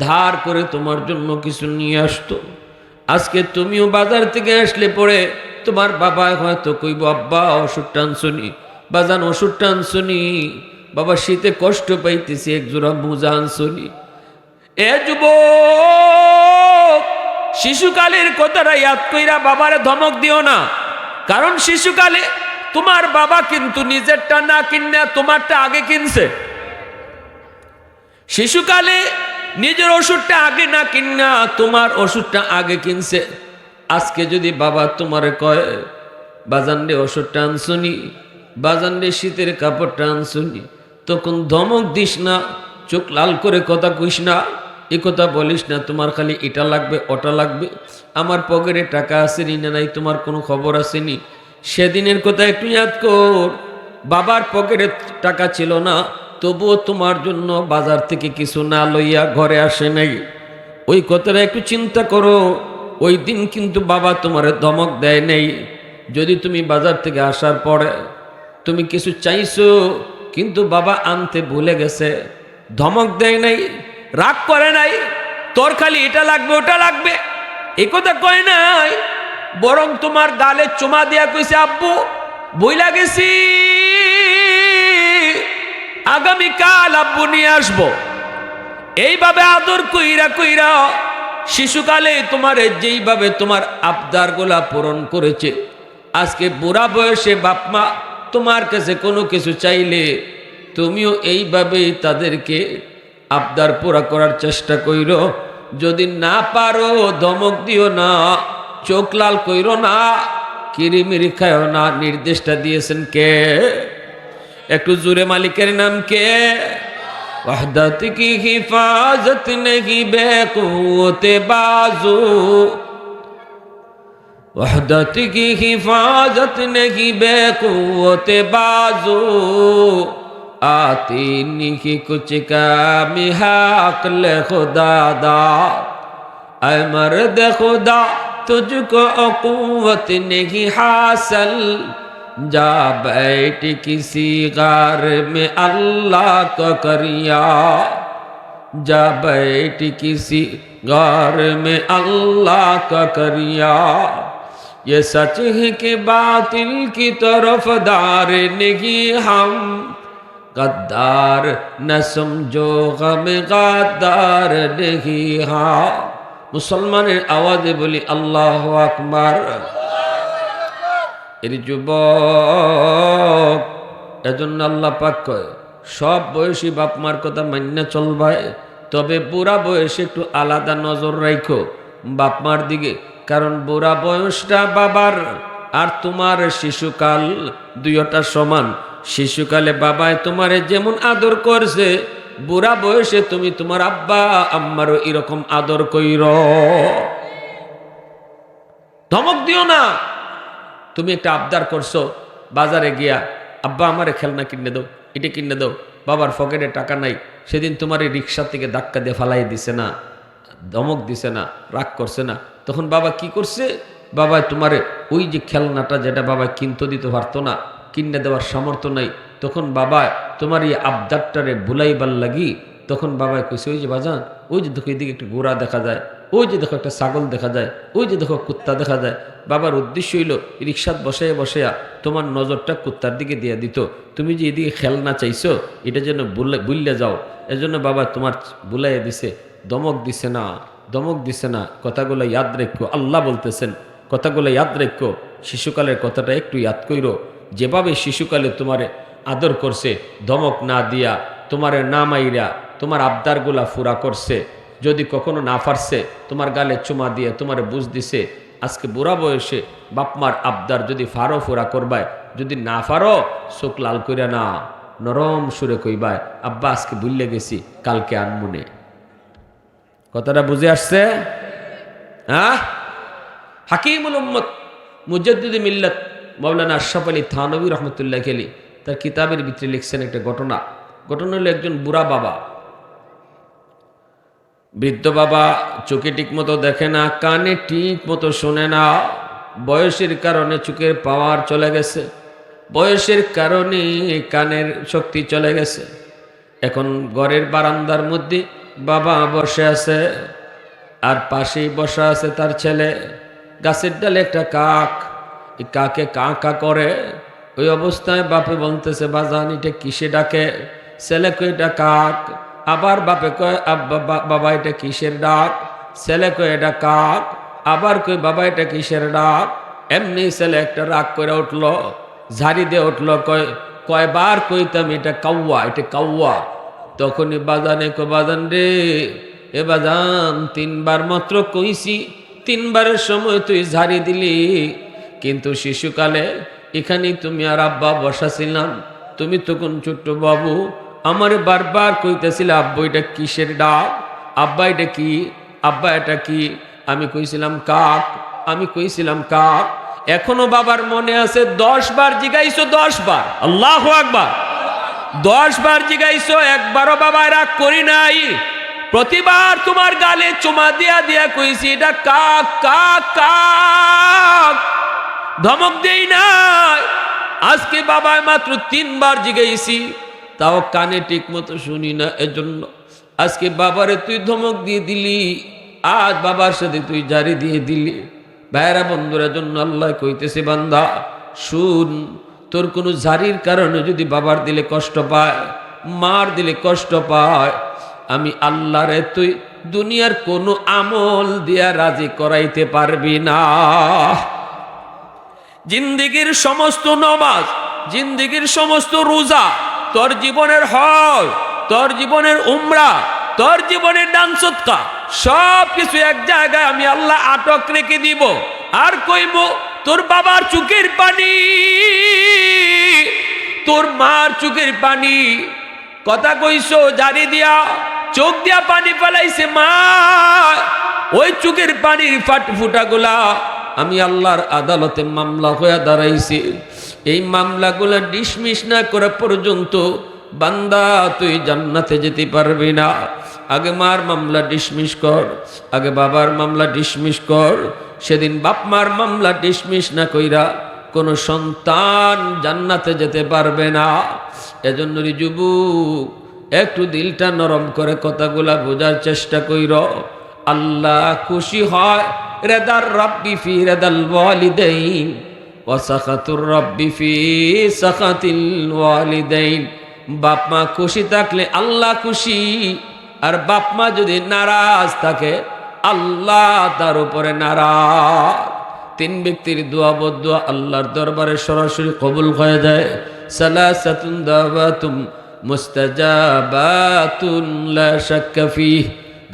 ধার করে তোমার জন্য কিছু নিয়ে আসতো। আজকে তুমিও বাজার থেকে আসলে পরে তোমার বাবা হয়তো কইব, আব্বা ওষুধটা আনছনি, বাজান ওষুধটা আনছনি, বাবা শীতে কষ্ট পাইতেছি, একজোড়া মোজা আনছনি। এ যুবক, শিশুকালের কথাটা ইয়াদ কইরা বাবারে ধমক দিও না, কারণ শিশুকালে তোমার বাবা কিন্তু নিজেরটা না কিনা তোমারটা আগে কিনছে। শিশুকালে নিজের ওষুধটা আগে না কিনা তোমার ওষুধটা আগে কিনছে। আজকে যদি বাবা তোমারে কয়, বাজান রে ওষুধটা আনছনি, বাজান রে শীতের কাপড়টা আনছনি, তখন ধমক দিস না, চোখ লাল করে কথা কইস না, এ কথা বলিস না তোমার খালি এটা লাগবে ওটা লাগবে, আমার পকেটে টাকা আসেনি না নাই তোমার কোনো খবর আসেনি। সেদিনের কথা একটু ইয়াদ কর, বাবার পকেটে টাকা ছিল না, তবুও তোমার জন্য বাজার থেকে কিছু না লইয়া ঘরে আসে নাই। ওই কথাটা একটু চিন্তা করো। ওই দিন কিন্তু বাবা তোমার ধমক দেয় নাই। যদি তুমি বাজার থেকে আসার পরে তুমি কিছু চাইছো কিন্তু বাবা আনতে ভুলে গেছে, ধমক দেয় নাই, রাগ করে নাই, তোর খালি এটা লাগবে ওটা লাগবে এ কথা কয় নাই, বরং তোমার গালে চুমা দিয়া কইছে, আব্বু বইলা গেছি, আগামীকাল আব্বু নিয়ে আসবো। এইভাবে আদর কইরা কইরা শিশুকালে তোমার যেইভাবে তোমার আবদার গোলা পূরণ করেছে, আজকে বুড়া বয়সে বাপ মা তোমার কাছে কোনো কিছু চাইলে তুমিও এইভাবেই তাদেরকে আবদার পুরা করার চেষ্টা কইরো। যদি না পারো ধমক দিও না, চোখ লাল কইরো না, কিরিমিরি খায়ও না। নির্দেশটা দিয়েছেন কে? একটু জোরে মালিকের নাম কে? वहदत की हिफाजत नहीं बेक़ुव्वत बाज़ू, वहदत की हिफाजत नहीं बेक़ुव्वत बाज़ू, आती नहीं कुछ काम है अक़्ल खुदा दा, ऐ मर्द खुदा तुझको क़ुव्वत नहीं हासिल, जा बैठ किसी गार में अल्लाह को करिया, जा बैठ किसी गार में अल्लाह का करिया, ये सच है कि बातिल की तरफ दार नहीं हम, गद्दार न समझो गम गद्दार नहीं हाँ। मुसलमाনের आवाज़े बोली अल्लाह আকবার। এর যুবক, এজন্য আল্লাহ পাক কয় সব বয়সী বাপ মার কথা মান্য চলবাই, তবে বুড়া বয়সে একটু আলাদা নজর রাখো বাপ মার দিকে, কারণ বুড়া বয়সটা বাবার আর তোমার শিশুকাল দুইটা সমান। শিশুকালে বাবায় তোমারে যেমন আদর করছে, বুড়া বয়সে তুমি তোমার আব্বা আম্মারও এরকম আদর কইর। ধমক দিও না। তুমি একটা আবদার করছো, বাজারে গিয়া আব্বা আমারে খেলনা কিনে দাও, এটা কিনে দাও, বাবার পকেটে টাকা নাই, সেদিন তোমার এই রিক্সা থেকে ধাক্কা দিয়ে ফালাই দিছে না, ধমক দিছে না, রাগ করছে না, তখন বাবা কি করছে? বাবা তোমারে ওই যে খেলনাটা যেটা বাবা কিনতে দিতে পারতো না, কিনে দেওয়ার সামর্থ্য নাই, তখন বাবা তোমার এই আবদারটারে ভুলাইবার লাগি তখন বাবাই কইছে, ওই যে বাজান, ওই যে দেখো এদিকে একটা ঘোড়া দেখা যায়, ওই যে দেখো একটা ছাগল দেখা যায়, ওই যে দেখো কুত্তা দেখা যায়। বাবার উদ্দেশ্য হইল রিক্সাত বসাইয়া বসাইয়া তোমার নজরটা কুত্তার দিকে দিয়ে দিত, তুমি যে এদিকে খেলনা চাইছো এটা যেন ভুললে যাও, এজন্য বাবা তোমার ভুলাইয়া দিছে, দমক দিছে না, দমক দিছে না। কথাগুলো ইয়াদ রেখো, আল্লাহ বলতেছেন কথাগুলো ইয়াদ রেখো, শিশুকালের কথাটা একটু ইয়াদ কইরো। যেভাবে শিশুকালে তোমারে আদর করছে, ধমক না দিয়া, তোমারে না মাইরা, তোমার আবদারগুলা ফুরা করছে, যদি কখনো না পারছে তোমার গালে চুমা দিয়ে তোমারে বুঝ দিছে, আজকে বুড়া বয়সে বাপমার আবদার যদি ফারো ফুরা করবায়, যদি না পারো চোখ লাল কইরা না, নরম সুরে কইবায়, আব্বা আজকে ভুললে গেছি, কালকে আনমনে। কথাটা বুঝে আসছে? হ্যাঁ, হাকিমুল উম্মত মুজাদ্দিদ মিল্লাত মাওলানা আশরাফ আলী থানভী রহমতুল্লাহ আলী তার কিতাবের ভিতরে লিখছেন একটা ঘটনা। ঘটনা হলো একজন বুড়া বাবা, বৃদ্ধ বাবা, চোখে ঠিক মতো দেখে না, কানে ঠিক মতো শোনে না, বয়সের কারণে চোখের পাওয়ার চলে গেছে, বয়সের কারণে কানের শক্তি চলে গেছে। এখন ঘরের বারান্দার মধ্যে বাবা বসে আছে, আর পাশেই বসা আছে তার ছেলে। গাছের ডালে একটা কাক, এই কাকে কা কা করে, ওই অবস্থায় বাপে বলতেছে, বাজান এটা কিসে ডাকে? ছেলে কয় এটা কাক। আবার বাপে কয়, বাবা এটা কিসের ডাক? ছেলে কয় এটা কাক। আবার কয়, বাবা এটা কিসের ডাক? এমনি ছেলে একটা রাগ করে উঠলো, ঝাড়ি দিয়ে উঠলো, কয়বার কইতাম এটা কাউয়া, এটা কাউয়া। তখনই বাজানে কয়, বাজান রে, এ বাজান 3 বার মাত্র কইছি, 3 বারের সময় তুই ঝাড়ি দিলি, কিন্তু শিশুকালে এখানেই তুমি আর আব্বা বসাছিলাম, তুমি তখন ছোট্ট বাবু, আমারে বারবার কইতেছিলে, আব্বু এটা কিসের ডাক? আব্বা এটা কি? আব্বা এটা কি? আমি কইছিলাম কাক, আমি কইছিলাম কাক। এখনো বাবার মনে আছে, 10 বার জিগাইছো, 10 বার, আল্লাহু আকবার, 10 বার জিগাইছো, একবারও বাবা রাগ করি নাই। প্রতিবার তোমার গালে চুমা দিয়া দিয়া কইছি এটা কাক কাক কাক, ধমক দেই নাই। আজকে বাবায় মাত্র 3 বার জিগাইছি, তাও কানে ঠিক মতো শুনি না, এজন্য আজকে বাবারে তুই ধমক দিয়ে দিলি, আজ বাবার সাথে তুই জারি দিয়ে দিলি। ভাইরা বন্ধুরা, জন্য আল্লাহ কইতেছে, বান্দা শুন, তোর কোনো জারির কারণে যদি বাবার দিলে কষ্ট পায়, মার দিলে কষ্ট পায়, আমি আল্লাহরে তুই দুনিয়ার কোনো আমল দিয়া রাজি করাইতে পারবি না। জিন্দেগির সমস্ত নামাজ, জিন্দেগির সমস্ত রোজা, তোর জীবনের হজ, তোর জীবনের উমরা, তোর জীবনের দান সদকা, সব কিছু এক জায়গায় আমি আল্লাহ আটক রেখে দিব। আর কইব, তোর বাবার চোখের পানি, তোর মার চোখের পানি, কথা কইছো জারি দিয়া, চোখ দিয়া পানি ফেলাইছে মা, ওই চোখের পানির ফুটাগুলা আমি আল্লাহর আদালতে মামলা হয়ে দাঁড়াইছি। এই মামলাগুলা ডিসমিস না করা পর্যন্ত বান্দা তুই জান্নাতে যেতে পারবি না। আগে মার মামলা ডিসমিস কর, আগে বাবার মামলা ডিসমিস কর। সেদিন বাপ মার মামলা ডিসমিস না কইরা কোনো সন্তান জান্নাতে যেতে পারবে না। এজন্য যুবক, একটু দিলটা নরম করে কথাগুলা বোঝার চেষ্টা কইর। আল্লাহ খুশি হয় রেদার রব্বি ফি রেদাল ওয়ালিদাইন ওয়া সাখাতুর রব্বি ফি সাখাতিল ওয়ালিদাইন। বাপ মা খুশি থাকলে আল্লাহ খুশি, আর বাপ মা যদি নারাজ থাকে আল্লাহ তার উপরে নারাজ। 3 ব্যক্তির দোয়া বদুয়া আল্লাহর দরবারে সরাসরি কবুল হয়ে যায়। সালাসাতুন দাওয়াতুম মুস্তাজাবাতুন লা শাক্কা ফিহ,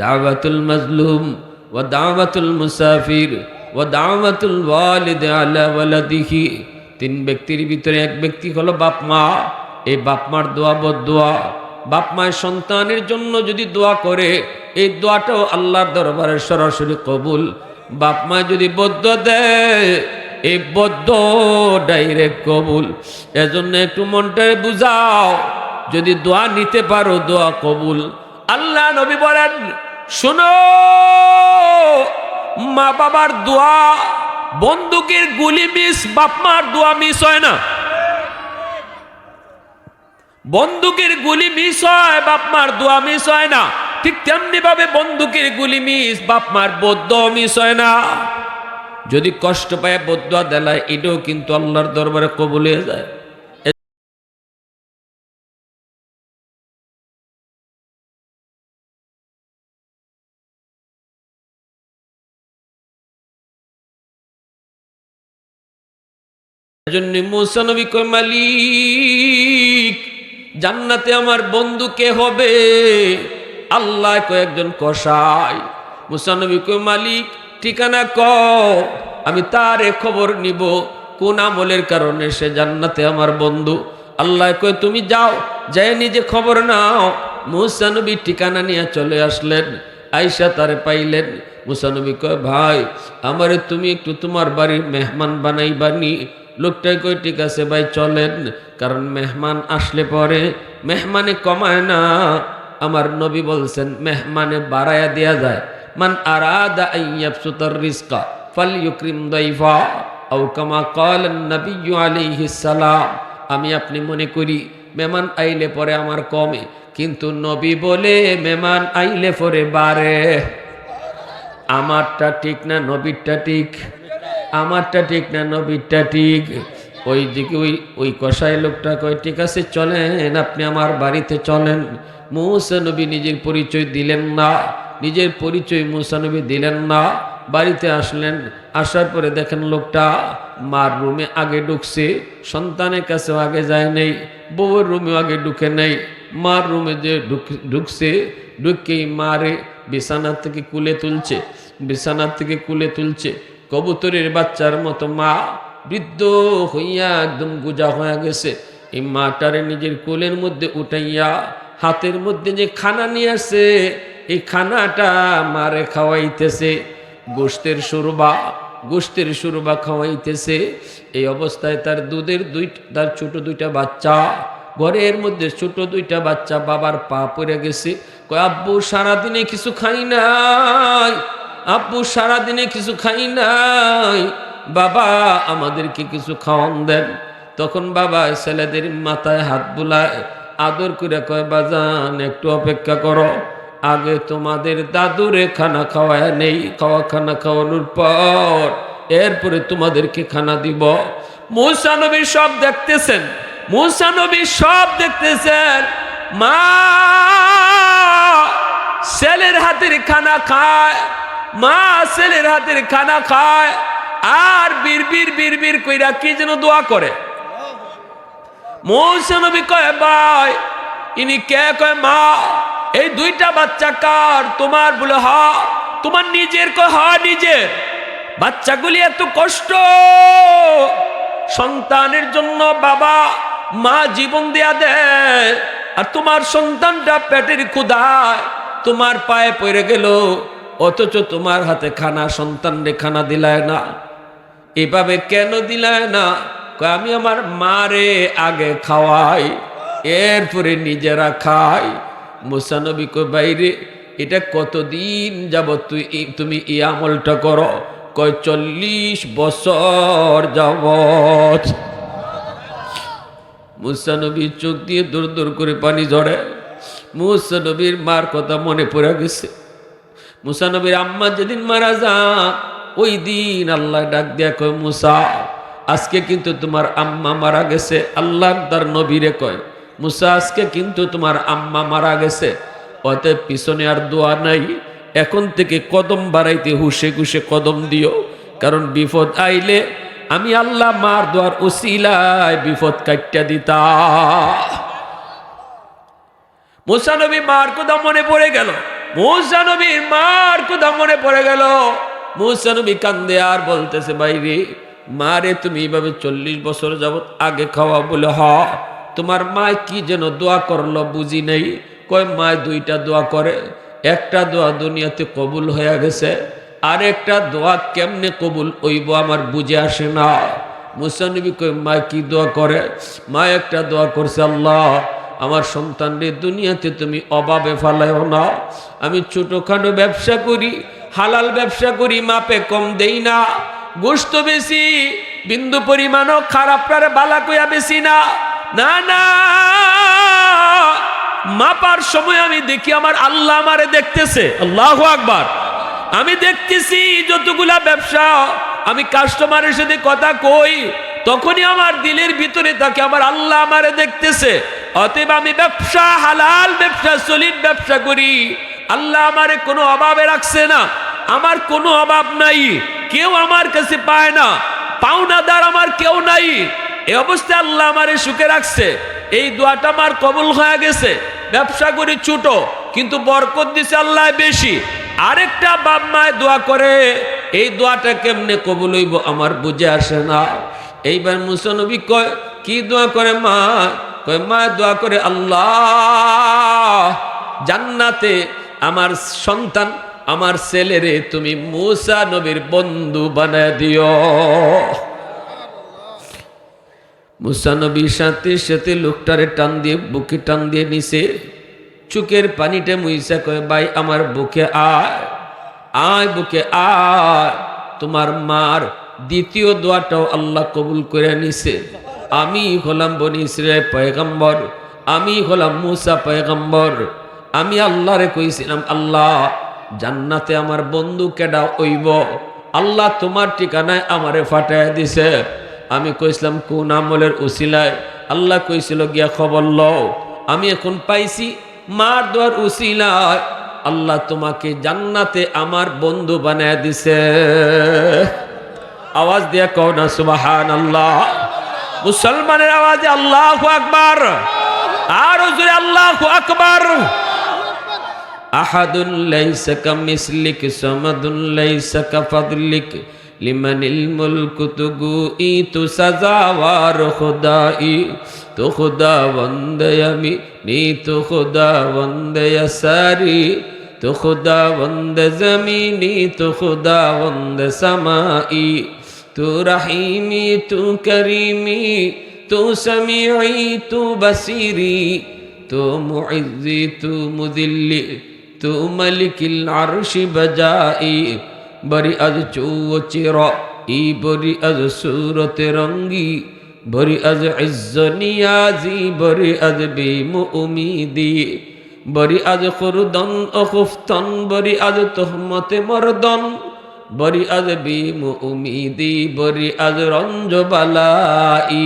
দাওয়াতুল মাজলুম ওয়া দাওয়াতুল মুসাফির ওয়া দাওয়াতুল ওয়ালিদ আলা ওয়ালাদিহি। 3 ব্যক্তির ভিতরে এক ব্যক্তি হলো বাপ মা। এই বাপ মার দোয়া বদুয়া, বাপ মায়ের সন্তানের জন্য যদি দোয়া করে, এই দোয়াটাও আল্লাহর দরবারে সরাসরি কবুল। বাপ মা যদি বদুয়া দেয়, এই বদ্ধ ডাইরেক্ট কবুল। এজন্য একটু মনটারে বুঝাও, যদি দোয়া নিতে পারো দোয়া কবুল। আল্লাহ নবী বলেন, শোনো, মা বাবার দোয়া, বন্দুকের গুলি মিস, বাপ মার দোয়া মিস হয় না। বন্দুকের গুলি মিস হয়, বাপ মার দোয়া মিস হয় না। ঠিক তেমনি ভাবে বন্দুকের গুলি মিস, বাপ মার বদদোয়া মিস হয় না। যদি কষ্ট পায় বদদোয়া দেলায়, এটাও কিন্তু আল্লাহর দরবারে কবুল হয়ে যায়। এজন্য মুসা নবী কয়, মালিক জান্নাতে আমার বন্ধু কে হবে? আল্লাহ কয়, একজন কসাই। মুসা নবী কয়, মালিক ঠিকানা কও, আমি তার খবর নিব, কোন আমলের কারণে সে জান্নাতে আমার বন্ধু। আল্লাহ কয়, তুমি যাও, যাই নিজে খবর নাও। মুসা নবী ঠিকানা নিয়ে চলে আসলেন। আয়েশা তারে পাইলেন। মুসা নবী কয়, ভাই আমারে তুমি একটু তোমার বাড়ির মেহমান বানাইবানি। লোকটাই কই, ঠিক আছে ভাই চলেন, কারণ মেহমান আসলে পরে মেহমানে কমায় না। আমার নবী বলছেন মেহমানে বাড়ায়া দেয়া যায়। মান আরাদা আইয়াবসুতার রিজকা ফালইউকরিম দাইফা আও কামা ক্বালান নবিয়্যু আলাইহিস সালাম। আমি আপনি মনে করি মেহমান আইলে পরে আমার কমে, কিন্তু নবী বলে মেহমান আইলে পরে বাড়ে। আমারটা ঠিক না নবীরটা ঠিক? আমারটা ঠিক না নবীরটা ঠিক? ওই দিকে ওই কসাই লোকটা কয়, ঠিক আছে চলেন, আপনি আমার বাড়িতে চলেন। মুসা নবী নিজের পরিচয় দিলেন না, নিজের পরিচয় মুসা নবী দিলেন না। বাড়িতে আসলেন, আসার পরে দেখেন লোকটা মার রুমে আগে ঢুকছে, সন্তানের কাছেও আগে যায় নাই, বউয়ের রুমেও আগে ঢুকে নাই। মার রুমে যে ঢুকছে, ঢুকেই মারে বিছানার থেকে কুলে তুলছে, বিছানার থেকে কুলে তুলছে। কবুতরের বাচ্চার মতো মা বৃদ্ধ হইয়া একদম গুজা হয়ে গেছে। এই মাটারে নিজের কোলের মধ্যে উঠাইয়া হাতের মধ্যে যে খানা নিয়ে আসে, এই খানাটা মারে খাওয়াইতেছে। গোশতের সুরবা খাওয়াইতেছে। এই অবস্থায় তার তার ছোট দুইটা বাচ্চা, ঘরের মধ্যে ছোট দুইটা বাচ্চা বাবার পা পড়ে গেছে। কয়, আব্বু সারাদিনে কিছু খাই নাই, আব্বু সারাদিনে কিছু খাই নাই, বাবা আমাদেরকে কিছু খাওয়ান দেন। তখন বাবা ছেলেদের মাথায় হাত বুলায়, আদর করে কয়, বাজান একটু অপেক্ষা করো, আগে তোমাদের দাদুরে খানা খাওয়ায় নেই, খানা খাওয়ানোর পর এরপরে তোমাদেরকে খানা দিব। মুসা নবী সব দেখতেছেন, মুসা নবী সব দেখতেছেন। মা ছেলের হাতের খানা খায়, মা ছেলের হাতের খানা খায়, আর বীর কইরা কি যেন দোয়া করে। মুসা নবী কয়, ভাই ইনি কে? কয়, মা এই দুইটা বাচ্চা কার? তোমার? বলে হা। তোমার নিজের? কয় হা নিজের। বাচ্চাগুলি এত কষ্ট, সন্তানের জন্য বাবা মা জীবন দেয়া দেয়, আর তোমার সন্তানটা পেটের ক্ষুধায় তোমার পায়ে পড়ে গেল, অথচ তোমার হাতে খানা সন্তানরে খানা দিলায় না। এভাবে কেন দিলায় না? আমি আমার মারে আগে খাওয়াই, এরপরে নিজেরা খাই। মুসা নবী কয়, বাইরে এটা কতদিন যাবত তুমি এই আমলটা করো? কয় 40 বছর যাবত। মুসা নবীর চোখ দিয়ে দূর দূর করে পানি ঝরে। মুসা নবীর মার কথা মনে পড়ে গেছে। মুসা নবীর আম্মা যেদিন মারা যান, ওই দিন আল্লাহ ডাক দিয়া কয়, মুসা আজকে কিন্তু তোমার আম্মা মারা গেছে। আল্লাহ তার নবীরে কয়, মুসা আজকে কিন্তু তোমার আম্মা মারা গেছে, অতএব পিছনে আর দোয়া নাই, এখন থেকে কদম বাড়াইতে হুশে খুশে কদম দিও, কারণ বিপদ আইলে আমি আল্লাহ মার দোয়ার উসিলায় বিপদ কাটটা দিতা। মুসা নবী মার কথা মনে পড়ে গেল, মুসা নবীর মার কথা মনে পড়ে গেল। মুসা নবী কান্দে আর বলতেছে, বাইরে মারে তুমি এইভাবে 40 বছর যাবত আগে খাওয়া? বলে হ। তোমার মা কি যেন দোয়া করলো বুঝি নেই। কয়, মা দুইটা দোয়া করে, একটা দোয়া দুনিয়াতে কবুল হয়ে গেছে, আর একটা দোয়া কেমনে কবুল হইব আমার বুঝে আসে না। মুসা নবী কই মা কি দোয়া করে? মা একটা দোয়া করছে, আল্লাহ আমার সন্তানদের দুনিয়াতে তুমি অভাবে ফালাইও না। আমি ছোটখাটো ব্যবসা করি, হালাল ব্যবসা করি, মাপে কম দেই না, গোশত বেশি বিন্দু পরিমাণও খারাপটার বালা কইয়া বেশি না। না না, মাপার সময় আমি দেখি আমার আল্লাহ আমারে দেখতেছে। আল্লাহু আকবার। আমি দেখতেছি যতগুলা ব্যবসা আমি কাস্টমারের সাথে কথা কই, তখনই আমার দিলের ভিতরে থাকে আমার আল্লাহ আমারে দেখতেছে। অতএব আমি ব্যবসা, হালাল ব্যবসা, সলিড ব্যবসা করি, আল্লাহ আমারে কোনো অভাবে রাখছে না। আমার কোনো অভাব নাই, কেউ আমার কাছে পায় না, পাওনাদার আমার কেউ নাই। এই অবস্থায় আল্লাহ আমারে সুখে রাখছে। এই দোয়াটা আমার কবুল হয়ে গেছে। ব্যবসা করি ছোট, কিন্তু বরকত দিছে আল্লাহ বেশি। আরেকটা বাপ মায় দোয়া করে, এই দোয়াটা কেমনে কবুল হইব আমার বুঝে আসে না। এইবার মুসা নবী কয় কি দোয়া করে মা? কয় মা দোয়া করে, আল্লাহ জান্নাতে আমার সন্তান, আমার ছেলেরে তুমি মুসা নবীর বন্ধু বানায় দিও। মুসা নবীর সাথে সাথে লোকটারে টান দিয়ে, বুকে টান দিয়ে নিছে, চোখের পানিটা মুইসা কয় ভাই আমার বুকে আয়, আয় বুকে আয়। তোমার মার দ্বিতীয় দোয়াটাও আল্লাহ কবুল করে নিছে। আমি হলাম বনি ইসরাইল পয়গম্বর, আমি হলাম মুসা পয়গম্বর। আমি আল্লাহরে কইছিলাম, আল্লাহ জান্নাতে আমার বন্ধু কেডা হইব? আল্লাহ তোমার ঠিকানায় আমারে ফাটায় দিছে। আমি কইছিলাম কোন আমলের উসিলায়? আল্লাহ কইছিল গিয়া খবর লও। আমি এখন পাইছি মার দোয়ার উসিলায় আল্লাহ তোমাকে জান্নাতে আমার বন্ধু বানায় দিছে। আওয়াজ দিয়া কও না সুবহানাল্লাহ। মুসলমানের আওয়াজে আল্লাহু আকবার, আর জোরে আল্লাহু আকবার। আহাদুন লাইসা কামিসলিক সামাদুন লাইসা কাফাদলিক লিমানিল মুলকু তুগুই তু সাজাওয়ার খুদাই তো খুদা বন্দে আমি নি তো খুদা বন্দে সারি তো খুদা বন্দে জমিনি তো খুদা বন্দে সামাই তু রহিমি তু করিমি তু সমিঈ তু বসিরি তু মুইজ্জি তু মুদিল্লি তু মালিকিল আরশি বজাই বরি আজ চৌচির ই বরি আজ সুরত রঙ্গি বরি আজ ইজ্জ নিয়াজি বরি আজ বিমু উমিদি বরি আজ খুরদন ও খুফতন বরি আজ তোহমতে মরদন বরি আজ বিমু উমিদি বরি আজ রঞ্জ বালাই।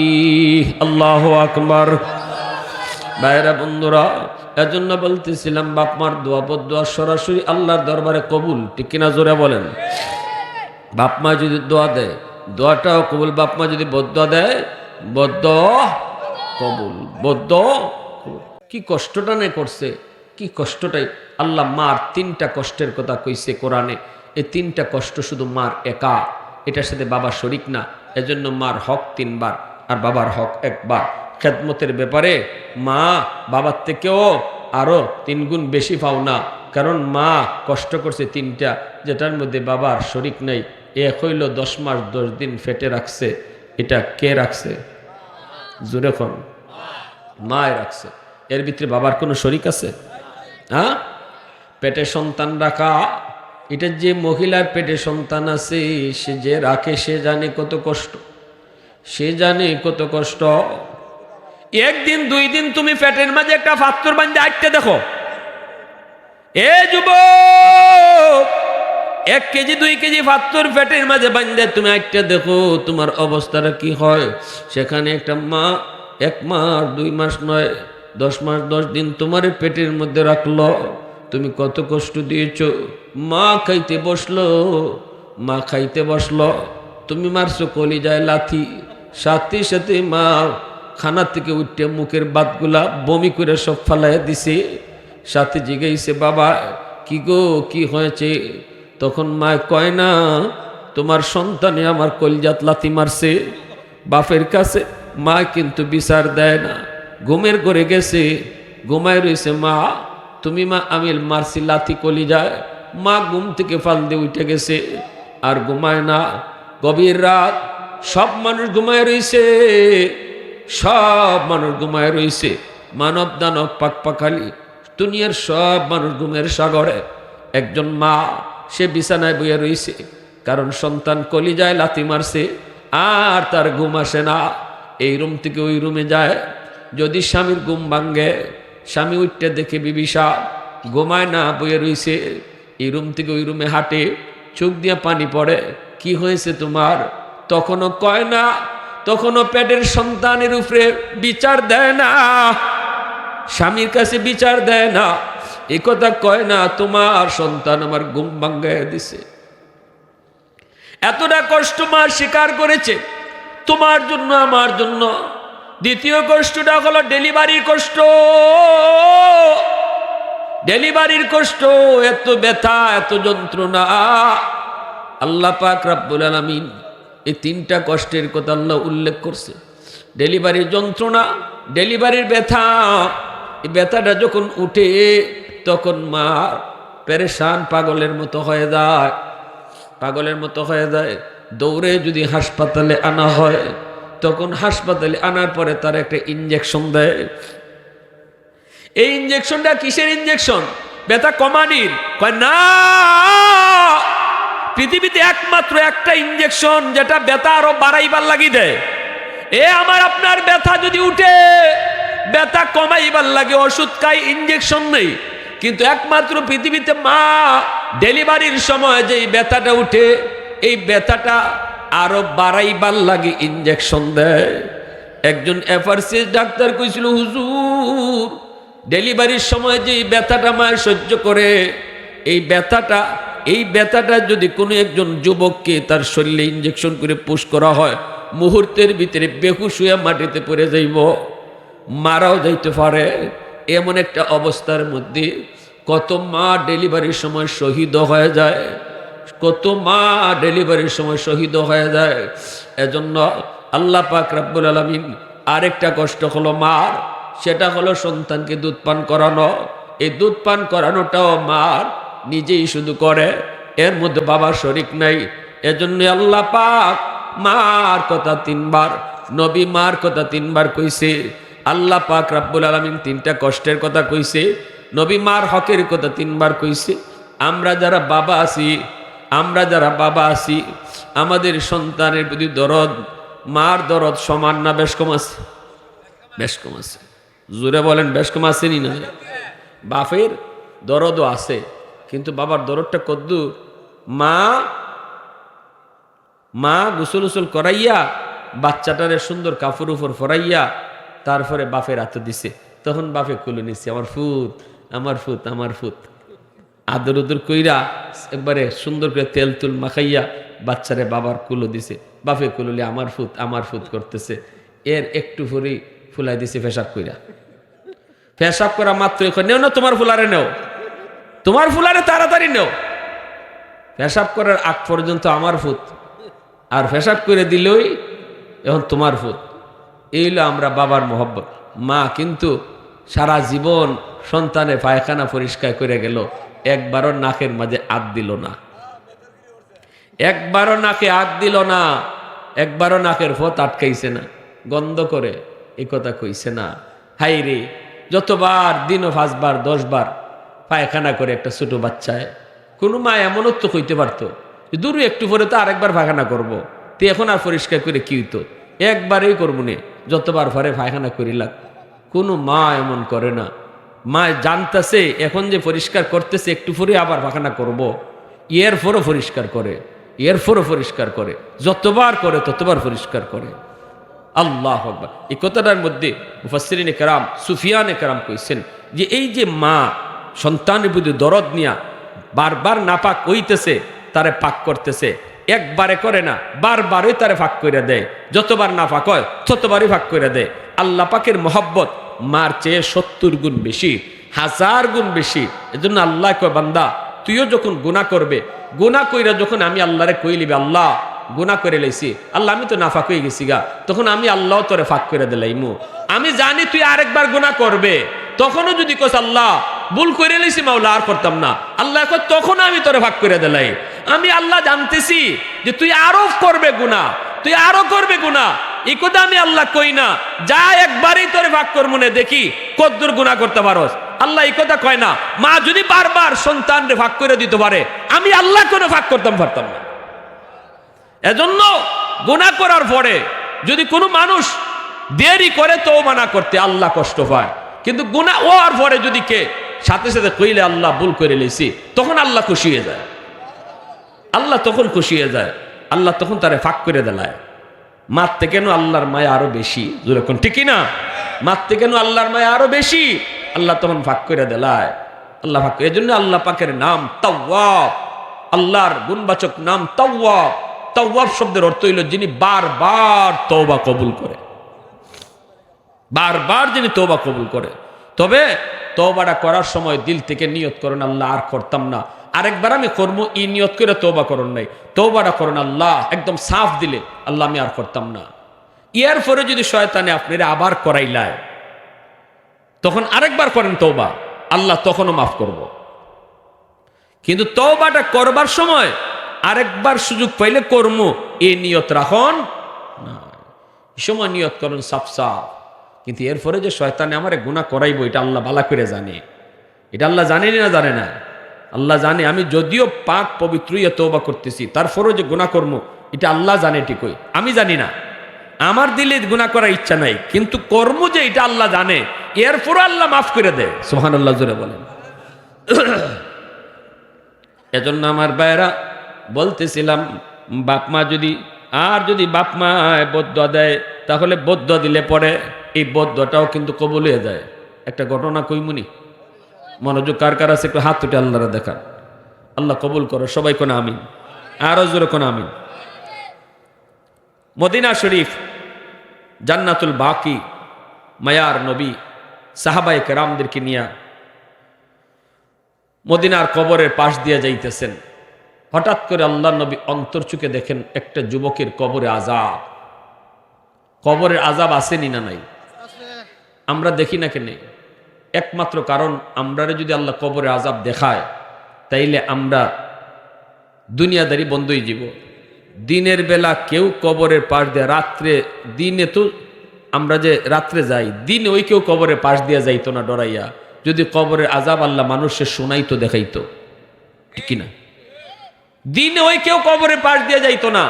আল্লাহু আকবার। ভাইরা বন্ধুরা, এজন্য বলতেছিলাম বাপ মার দোয়া বদদোয়া সরাসরি আল্লাহর দরবারে কবুল, ঠিক কিনা জোরে বলেন? বাপ মা যদি দোয়া দেয় দোয়াটাও কবুল, বাপ মা যদি বদদোয়া দেয় বদদোয়া কবুল, বদদোয়া কবুল। কি কষ্টটা নে করছে, কি কষ্টটাই আল্লাহ মার তিনটা কষ্টের কথা কইছে কোরআনে। এই তিনটা কষ্ট শুধু মার একা, এটার সাথে বাবা শরিক না। এজন্য মার হক তিনবার আর বাবার হক একবার। খেদমতের ব্যাপারে মা বাবার থেকেও আরো 3 গুণ বেশি পাও না, কারণ মা কষ্ট করছে তিনটা, যেটার মধ্যে বাবার শরিক নেই। এক হইল 10 মাস 10 দিন ফেটে রাখছে। এটা কে রাখছে? জোরে কোন? মায় রাখছে। এর ভিতরে বাবার কোনো শরিক আছে? হ্যাঁ, পেটে সন্তান রাখা, এটা যে মহিলার পেটে সন্তান আছে সে যে রাখে সে জানে কত কষ্ট, সে জানে কত কষ্ট। একদিন 2 দিন তুমি পেটের মাঝে একটা পাথর বাঁধে আটকে দেখো। এ যুবক, 1 কেজি 2 কেজি পাথর পেটের মাঝে বাঁধে তুমি আটকে দেখো তোমার অবস্থাটা কি হয়। সেখানে একটা মা 1 মাস 2 মাস নয় 10 মাস 10 দিন তোমার পেটের মধ্যে রাখলো, তুমি কত কষ্ট দিয়েছো। মা খাইতে বসলো, মা খাইতে বসলো, তুমি মারছো কলিজায় লাথি, সাথে সাথে মা খানা থেকে উঠে মুখের বাতগুলা বমি করে সব ফালাই দিছে। সাথে জিগাইছে বাবা কি গো কি হয়েছে? তখন মা কয় না তোমার সন্তানে আমার কলিজাত লাথি মারছে। বাপের কাছে মা কিন্তু বিচার দেয় না, ঘুমের ঘরে গেছে, ঘুমায় রয়েছে। মা তুমি মা আমি মারছি লাথি কলিজায়, মা ঘুম থেকে ফাল দিয়ে উঠে গেছে, আর ঘুমায় না। গভীর রাত, সব মানুষ ঘুমায় রইছে, সব মানুষ ঘুমায় রইছে, মানব দানব পাক পাখালি দুনিয়ার সব মানুষ ঘুমের সাগরে। একজন মা, সে বিছানায় বইয়া রইছে, কারণ সন্তান কলিজায় লাথি মারছে, আর তার ঘুম আসে না। এই রুম থেকে ওই রুমে যায়, যদি স্বামীর ঘুম ভাঙ্গে, স্বামী উঠতে দেখে বিবিসা ঘুমায় না, বইয়ে রইছে। এই রুম থেকে ওই রুমে হাঁটে, চোখ দিয়া পানি পড়ে, কি হয়েছে তোমার? তখনও কয় না, তখনও পেটের সন্তানের উপরে বিচার দেয় না, স্বামীর কাছে বিচার দেয় না, এ কথা কয় না, তোমার সন্তান আমার ঘুম ভাঙ্গাইয়া দিছে। এতটা কষ্ট মা স্বীকার করেছে তোমার জন্য, আমার জন্য। দ্বিতীয় কষ্টটা হলো ডেলিভারির কষ্ট। ডেলিভারির কষ্ট, এত ব্যথা, এত যন্ত্রণা। আল্লাহ পাক রব্বুল আলামিন এই তিনটা কষ্টের কথা আল্লাহ উল্লেখ করছে। ডেলিভারির যন্ত্রণা, ডেলিভারির ব্যথা। এই ব্যথাটা যখন উঠে, তখন মা পেরেশান, পাগলের মতো হয়ে যায়, পাগলের মতো হয়ে যায়। দৌড়ে যদি হাসপাতালে আনা হয়, তখন হাসপাতালে আনার পরে তার একটা ইঞ্জেকশন দেয়। এই ইঞ্জেকশনটা কিসের ইঞ্জেকশন? ব্যথা কমানির। কয় না, পৃথিবীতে একমাত্র একটা ইঞ্জেকশন যেটা ব্যথা আরো বাড়াইবার লাগি দেয়। এ আমার আপনার ব্যথা যদি উঠে, ব্যথা কমাইবার লাগে ওষুধ খাই, ইঞ্জেকশন নেই। কিন্তু একমাত্র পৃথিবীতে মা ডেলিভারির সময় যে ব্যথাটা উঠে, এই ব্যথাটা আরো বাড়াইবার লাগে ইঞ্জেকশন দেয়। একজন এফআরসিএস ডাক্তার কইছিল, হুজুর ডেলিভারির সময় যে ব্যথাটা মায়ের সহ্য করে, এই ব্যথাটা যদি কোনো একজন যুবককে তার শরীরে ইঞ্জেকশন করে পুশ করা হয়, মুহূর্তের ভিতরে বেহুশ হইয়া মাটিতে পড়ে যাইব, মারাও যাইতে পারে। এমন একটা অবস্থার মধ্যে কত মা ডেলিভারির সময় শহীদ হয়ে যায়, কত মা ডেলিভারির সময় শহীদ হয়ে যায়। এজন্য আল্লাহ পাক রব্বুল আলামিন আরেকটা কষ্ট হলো মার, সেটা হলো সন্তানকে দুধ পান করানো। এই দুধ পান করানোটাও মার নিজেই শুধু করে, এর মধ্যে বাবার শরিক নাই। এজন্য আল্লাহ পাক মার কথা তিনবার, নবী মার কথা তিনবার কইছে। আল্লাহ পাক রব্বুল আলামিন তিনটা কষ্টের কথা কইছে, নবী মার হকের কথা তিনবার কইছে। আমরা যারা বাবা আছি, আমাদের সন্তানের প্রতি দরদ, মার দরদ সমান না বেশ কম আছে? বেশ কম আছে। জোরে বলেন, বেশ কম আসেনি না? বাপের দরদও আছে, কিন্তু বাবার দরদটা কদ্দুর? মা গোসল উসল করাইয়া বাচ্চাটারে সুন্দর কাপড় উপর ফরাইয়া তারপরে বাপের হাতে দিছে, তখন বাপে কুলে নিচ্ছে, আমার ফুত, আমার ফুত, আমার ফুত। আদর উদর কইরা একবারে সুন্দর করে তেল তুল মাখাইয়া বাচ্চারে বাবার কুলো দিছে, বাপে কুললে আমার ফুত, আমার ফুত করতেছে। এর একটু পরেই ফুলাই দিছে পেশাব কইরা। পেশাব করা মাত্র নেও না, তোমার ফুলারে নেও, তোমার ফুলারে তাড়াতাড়ি নেও। পেশাব করার আগ পর্যন্ত আমার ফুত, আর পেশাব করে দিলই এখন তোমার ফুত। এই হলো আমরা বাবার মোহব্বত। মা কিন্তু সারা জীবন সন্তানে পায়খানা পরিষ্কার করে গেল, একবারও নাকের মাঝে আগ দিল না, একবারও নাকে আগ দিল না, একবারও নাকের ফত আটকাইছে না, গন্ধ করে এই কথা কইছে না। হাই রে, যতবার দিনও 5 বার 10 বার পায়খানা করে একটা ছোট বাচ্চায়, কোনো মা এমনও তো কইতে পারতো দূর একটু পরে তো আরেকবার পায়খানা করবো, তো এখন আর পরিষ্কার করে কি হইতো, একবারেই করবো নে, যতবার পরে পায়খানা করিলাম। কোনো মা এমন করে না। মা জানতেছে এখন যে পরিষ্কার করতেছে, একটু পরে আবার পায়খানা করবো, এরপরও পরিষ্কার করে, এরপরও পরিষ্কার করে, যতবার করে ততবার পরিষ্কার করে। আল্লাহু আকবার। এই কথাটার মধ্যে মুফাসসিরিনে কেরাম, সুফিয়ানে কেরাম কইছেন যে এই যে মা সন্তানের প্রতি দরদ নিয়া বারবার নাপাক হইতেছে, তারে পাক করতেছে, একবারে করে না, বারবারই তারে ফাঁক করে দেয়। যতবার নাপাক হয় ততবারই ফাঁক করে দেয়। আল্লাহ পাকের মহব্বত মার চেয়ে 70 গুণ বেশি, 1000 গুণ বেশি। এজন্য আল্লাহ কয়, বান্দা তুইও যখন গুনাহ করবে, গুনাহ কইরা যখন আমি আল্লাহরে কইলিবে, আল্লাহ গুনাহ করে লাইছি, আল্লাহ আমি তো নাফাক হয়ে গেছি গা, তখন আমি আল্লাহ তোরে ফাঁক করে দিলাইমু। আমি জানি তুই আরেকবার গুনাহ করবে, তখনও যদি কস আল্লাহ ভুল করে নিয়েছি মাওলা, আর করতাম না। আল্লাহ কয় তখন আমি তোরে ভাগ করে দিলাই। আমি আল্লাহ জানতেছি যে তুই আরো করবে গুনাহ, তুই আরো করবে গুনাহ, এই কথা আমি আল্লাহ কই না, যা একবারই তোরে ভাগ কর মনে দেখি কতদূর গুনাহ করতে পারোস। আল্লাহ এই কথা কয় না। মা যদি বারবার সন্তানরে ভাগ করে দিতে পারে, আমি আল্লাহ কোনো ভাগ করতাম পারতাম না। এজন্য গুনাহ করার পরে যদি কোনো মানুষ দেরি করে তওবা না করতে, আল্লাহ কষ্ট পায়। কিন্তু গুনাহ হওয়ার পরে যদি কে সাথে সাথে কইলে আল্লাহ ভুল করে লেছি, তখন আল্লাহ খুশি হয়ে যায়। আল্লাহ তখন খুশি হয়ে যায়, আল্লাহ তখন তারে ফাঁক করে দেলায়। মারতে কেন আল্লাহর মায়া আরো বেশি, যেরকম ঠিকই না, মারতে কেন আল্লাহর মায়া আরো বেশি, আল্লাহ তখন ফাঁক করে দেলায়। আল্লাহ ফাঁক, এই জন্য আল্লাহ পাকের নাম তাওয়াব, আল্লাহর গুণবাচক নাম তাওয়াব। তাওয়াব শব্দের অর্থ হইল যিনি বারবার তওবা কবুল করে, বারবার যিনি তওবা কবুল করে। তবে তওবাটা করার সময় দিল থেকে নিয়ত করেন আল্লাহ আর করতাম না, আরেকবার আমি করবো, এই নিয়ত করে তওবা করুন নাই। তওবাটা করেন আল্লাহ একদম সাফ দিলে, আল্লাহ আমি আর করতাম না। ইয়ার পরে যদি শয়তানে আপনারা আবার করাইলায়, তখন আরেকবার করেন তওবা, আল্লাহ তখনও মাফ করব। কিন্তু তওবাটা করবার সময় আরেকবার সুযোগ পাইলে কর্ম, এই নিয়ত রাখন না, এই সময় নিয়ত করেন সাফ সাফ। কিন্তু এরপরে যে শয়তানে আমারে গুনাহ করাইবো, এটা আল্লাহ ভালো করে জানে। এটা আল্লাহ জানেনি না জানে না, আল্লাহ জানে। আমি যদিও পাক পবিত্র হইয়া তওবা করতেছি, তারপরেও যে গুনাহ করবো, এটা আল্লাহ জানে ঠিকই, আমি জানি না। আমার দিলে গুনাহ করার ইচ্ছা নাই, কিন্তু কর্ম যে এটা আল্লাহ জানে, এরপরও আল্লাহ মাফ করে দেয়। সুবহানাল্লাহ জোরে বলেন। এজন্য আমার ভাইরা বলতেছিলাম, বাপ মা যদি বাপ মা বদদুয়া দেয়, তাহলে বদদুয়া দিলে পরে এই বদদুয়াটাও কিন্তু কবুল হয়ে যায়। একটা ঘটনা কইমুনি, মনোযোগ কার কার আছে একটু হাত তুলে আল্লাহরা দেখান। আল্লাহ কবুল করো, সবাই কোন আমিন, আরো জোরে কোন আমিন। মদিনা শরীফ, জান্নাতুল বাকি, মায়ার নবী সাহাবায়ে কেরামদেরকে নিয়ে মদিনার কবরের পাশ দিয়ে যাইতেছেন। হঠাৎ করে আল্লাহ নবী অন্তর চুকে দেখেন একটা যুবকের কবরে আযাব। কবরের আযাব আসেনি না নাই? আমরা দেখি না কেন? একমাত্র কারণ, আমরারে যদি আল্লাহ কবরে আযাব দেখায়, তাইলে আমরা দুনিয়াদারি বন্ধই জীব। দিনের বেলা কেউ কবরের পাশ দিয়ে, রাত্রে, দিনে তো আমরা যে রাত্রে যাই, দিনে ওই কেউ কবরের পাশ দিয়ে যাইতো না ডরাইয়া। যদি কবরের আযাব আল্লাহ মানুষের শোনাইতো, দেখাইতো, ঠিক কিনা? দিনে ওই কেউ কবরের পাশ দিয়ে যাইতো না।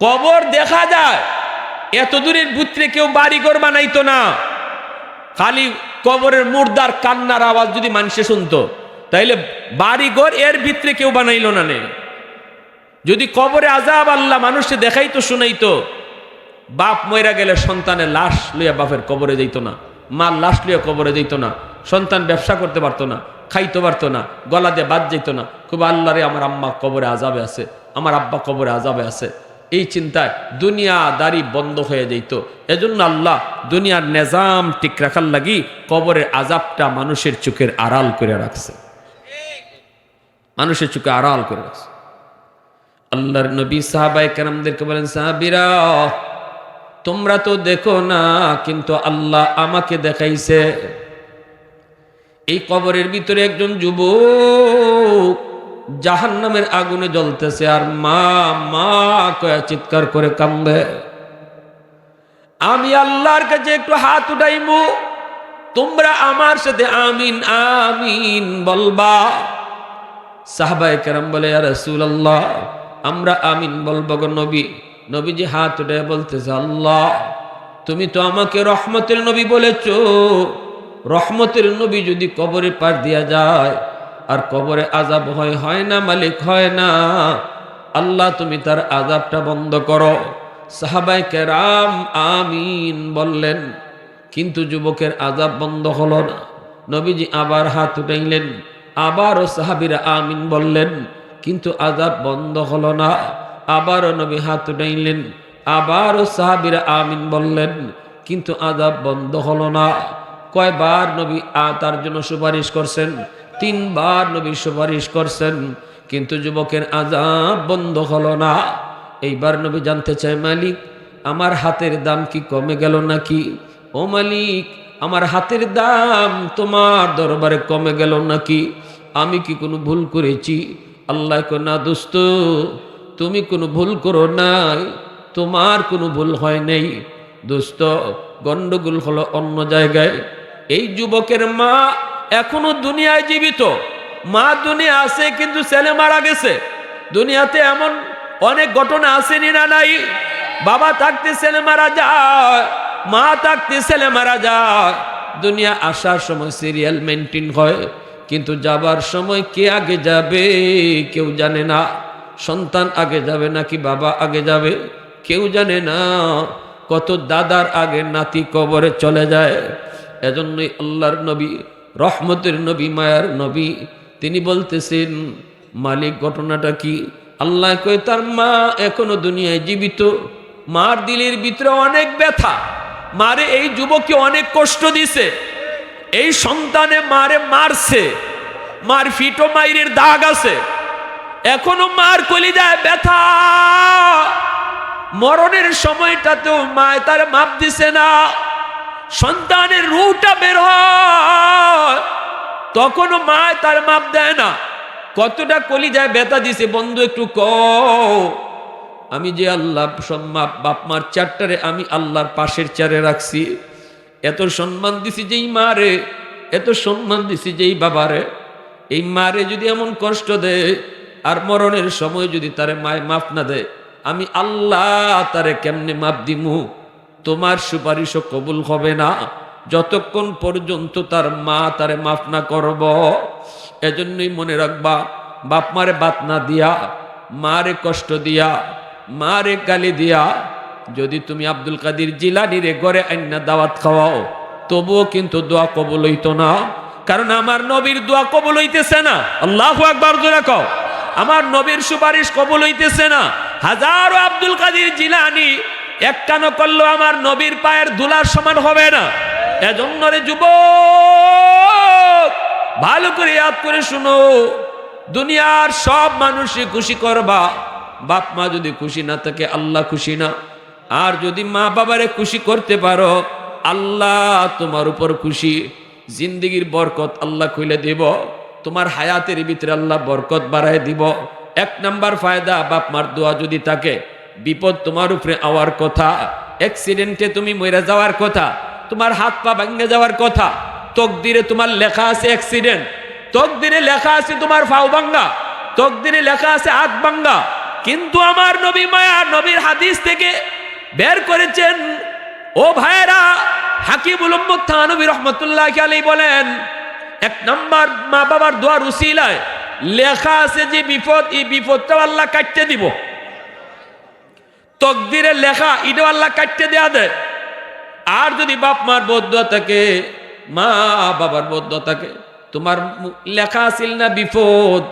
কবর দেখা যায়, এত দূরের ভিতরে কেউ বাড়িঘর বানাইতো না। খালি কবরের মুর্দার কান্নার আওয়াজ যদি মানুষে শুনতো, তাইলে বাড়িঘর এর ভিতরে কেউ বানাইলো না। যদি কবরে আযাব আল্লাহ মানুষে দেখাইতো, শুনাইতো, বাপ মইরা গেলে সন্তানের লাশ লইয়া বাপের কবরে যাইতো না, মার লাশ লইয়া কবরে যাইতো না, সন্তান ব্যবসা করতে পারতো না, খাইতে পারতো না, গলা দিয়ে বাদ যাইতো না। খুব আল্লাহ রে, আমার আম্মা কবরে আযাবে আছে, আমার আব্বা কবরে আযাবে আছে, এই চিন্তায় দুনিয়াদারি বন্ধ হয়ে যাইত। এজন্য আল্লাহ দুনিয়ার নিজাম ঠিক রাখার লাগি কবরের আযাবটা মানুষের চোখের আড়াল করে রাখছে, মানুষের চোখে আড়াল করে রাখছে। আল্লাহর নবী সাহাবায়ে কেরামদেরকে বলেন, সাহাবীরা তোমরা তো দেখো না, কিন্তু আল্লাহ আমাকে দেখাইছে। এই কবরের ভিতরে একজন যুবক জাহান্নামের আগুনে জ্বলতেছে, আর মা মা কয়ে চিৎকার করে কাঁদবে। আমি আল্লাহর কাছে একটু হাত উঠাইবো, তোমরা আমার সাথে আমিন আমিন বলবা। সাহাবায়ে কেরাম বলে, ইয়া রাসূলুল্লাহ আমরা আমিন বলবো গো নবী। নবীজি হাত উঠে বলতেছে, আল্লাহ তুমি তো আমাকে রহমতের নবী বলেছো, রহমতের নবী যদি কবরে পার দিয়া যায় আর কবরে আযাব হয় না মালিক, হয় না। আল্লাহ তুমি তার আযাবটা বন্ধ করো। সাহাবায়ে কেরাম আমিন বললেন, কিন্তু যুবকের আযাব বন্ধ হলো না। নবীজি আবার হাত উঠাইলেন, আবারও সাহাবীরা আমিন বললেন, কিন্তু আযাব বন্ধ হলো না। আবারও নবী হাত উঠাইলেন, আবারও সাহাবীরা আমিন বললেন, কিন্তু আযাব বন্ধ হলো না। কয়বার নবী তার জন্য সুপারিশ করছেন? 3 বার নবী সুপারিশ করছেন, কিন্তু যুবকের আযাব বন্ধ হলো না। এইবার নবী জানতে চায়, মালিক আমার হাতের দাম কি কমে গেল নাকি? ও মালিক আমার হাতের দাম তোমার দরবারে কমে গেল নাকি? আমি কি কোনো ভুল করেছি? আল্লাহ কয় না দোস্ত, তুমি কোনো ভুল করো নাই, তোমার কোনো ভুল হয় নাই। দোস্ত, গন্ডগোল হলো অন্য জায়গায়। এই যুবকের মা এখনো দুনিয়ায় জীবিত, মা দুনিয়া আছে কিন্তু ছেলে মারা গেছে। দুনিয়াতে এমন অনেক ঘটনা আসেনি না নাই? বাবা থাকতে ছেলে মারা যায়, মা থাকতে ছেলে মারা যায়। দুনিয়া আসার সময় সিরিয়াল মেনটেন হয়, কিন্তু যাবার সময় কে আগে যাবে কেউ জানে না। সন্তান আগে যাবে নাকি বাবা আগে যাবে কেউ জানে না। কত দাদার আগে নাতি কবরে চলে যায়। এজন্যই আল্লাহর নবী, রহমতের নবী, মায়ার নবী, তিনি বলতেছেন মালিক ঘটনাটা কি? আল্লাহ কয় তার মা এখনো দুনিয়ায় জীবিত, মার দিলের ভিতরে অনেক ব্যথা, মারে এই যুবককে অনেক কষ্ট দিছে, এই সন্তানে মারে মারছে, মার ফিটো মাইরের দাগ আছে, এখনো মার কলিজায় ব্যথা। মরণের সময়টাতেও মায় তার মাপ দিছে না। সন্তানের রূহটা বের হয়, তখনও মায় তার মাপ দেয় না। কতটা কলিজায় ব্যথা দিছে বন্ধু একটু কও। আমি যে আল্লাহ বাপ মার চারটারে আমি আল্লাহর পাশের চারে রাখছি, এত সম্মান দিছি যেই মারে, এত সম্মান দিছি যেই বাবারে, এই মারে যদি এমন কষ্ট দেয় আর মরণের সময় যদি তারে মায় মাফ না দেয়, আমি আল্লাহ তারে কেমনে মাপ দিমু? তোমার সুপারিশও কবুল হবে না যতক্ষণ পর্যন্ত তার মা তারে মাফ না করব। এজন্যই মনে রাখবা, বাপ মারে বাত না দিয়া, মারে কষ্ট দিয়া, মারে গালি দিয়া যদি তুমি আব্দুল কাদের জিলানীর ঘরে আইনা দাওয়াত খাওয়াও, তবুও কিন্তু দোয়া কবুল হইতো না। কারণ আমার নবীর দোয়া কবুল হইতেছে না। আল্লাহু আকবার জোরে কও। আমার নবীর সুপারিশ কবুল হইতেছে না। হাজারো আব্দুল কাদের জিলানী এক কানো করলো আমার নবীর পায়ের ধুলার সমান হবে না। এজন্য রে যুবক, ভালো করে ইয়াদ করে শুনো, দুনিয়ার সব মানুষই খুশি করবা, বাপ মা যদি খুশি না থাকে আল্লাহ খুশি না। আর যদি মা বাবারে খুশি করতে পারো, আল্লাহ তোমার উপর খুশি। জিন্দেগির বরকত আল্লাহ খুলে দিব, তোমার হায়াতের ভিতরে আল্লাহ বরকত বাড়ায় দিব। এক নাম্বার ফায়দা, বাপ মার দোয়া যদি থাকে, বিপদ তোমার উপরে আওয়ার কথা, অ্যাক্সিডেন্টে তুমি মরে যাওয়ার কথা, তোমার হাত পা ভেঙে যাওয়ার কথা, তকদিরে তোমার লেখা আছে অ্যাক্সিডেন্ট, তকদিরে লেখা আছে তোমার পাও ভাঙ্গা, তকদিরে লেখা আছে হাত ভাঙ্গা। কিন্তু আমার নবী মায়া নবীর হাদিস থেকে বের করেছেন, ও ভাইরা, হাকিমুল উম্মত থানবী রহমতুল্লাহি আলাইহি বলেন, এক নাম্বার মা বাবার দোয়ার উসিলায় লেখা আছে যে বিপদ, এই বিপদটা আল্লাহ কাটতে দিব। তকদিরে লেখা এটা আল্লাহ কাটতে দেয়া দেয়। আর যদি বাপ মার বদদুয়া থাকে, মা বাবার বদদুয়া থাকে, তোমার লেখা আছিল না বিপদ,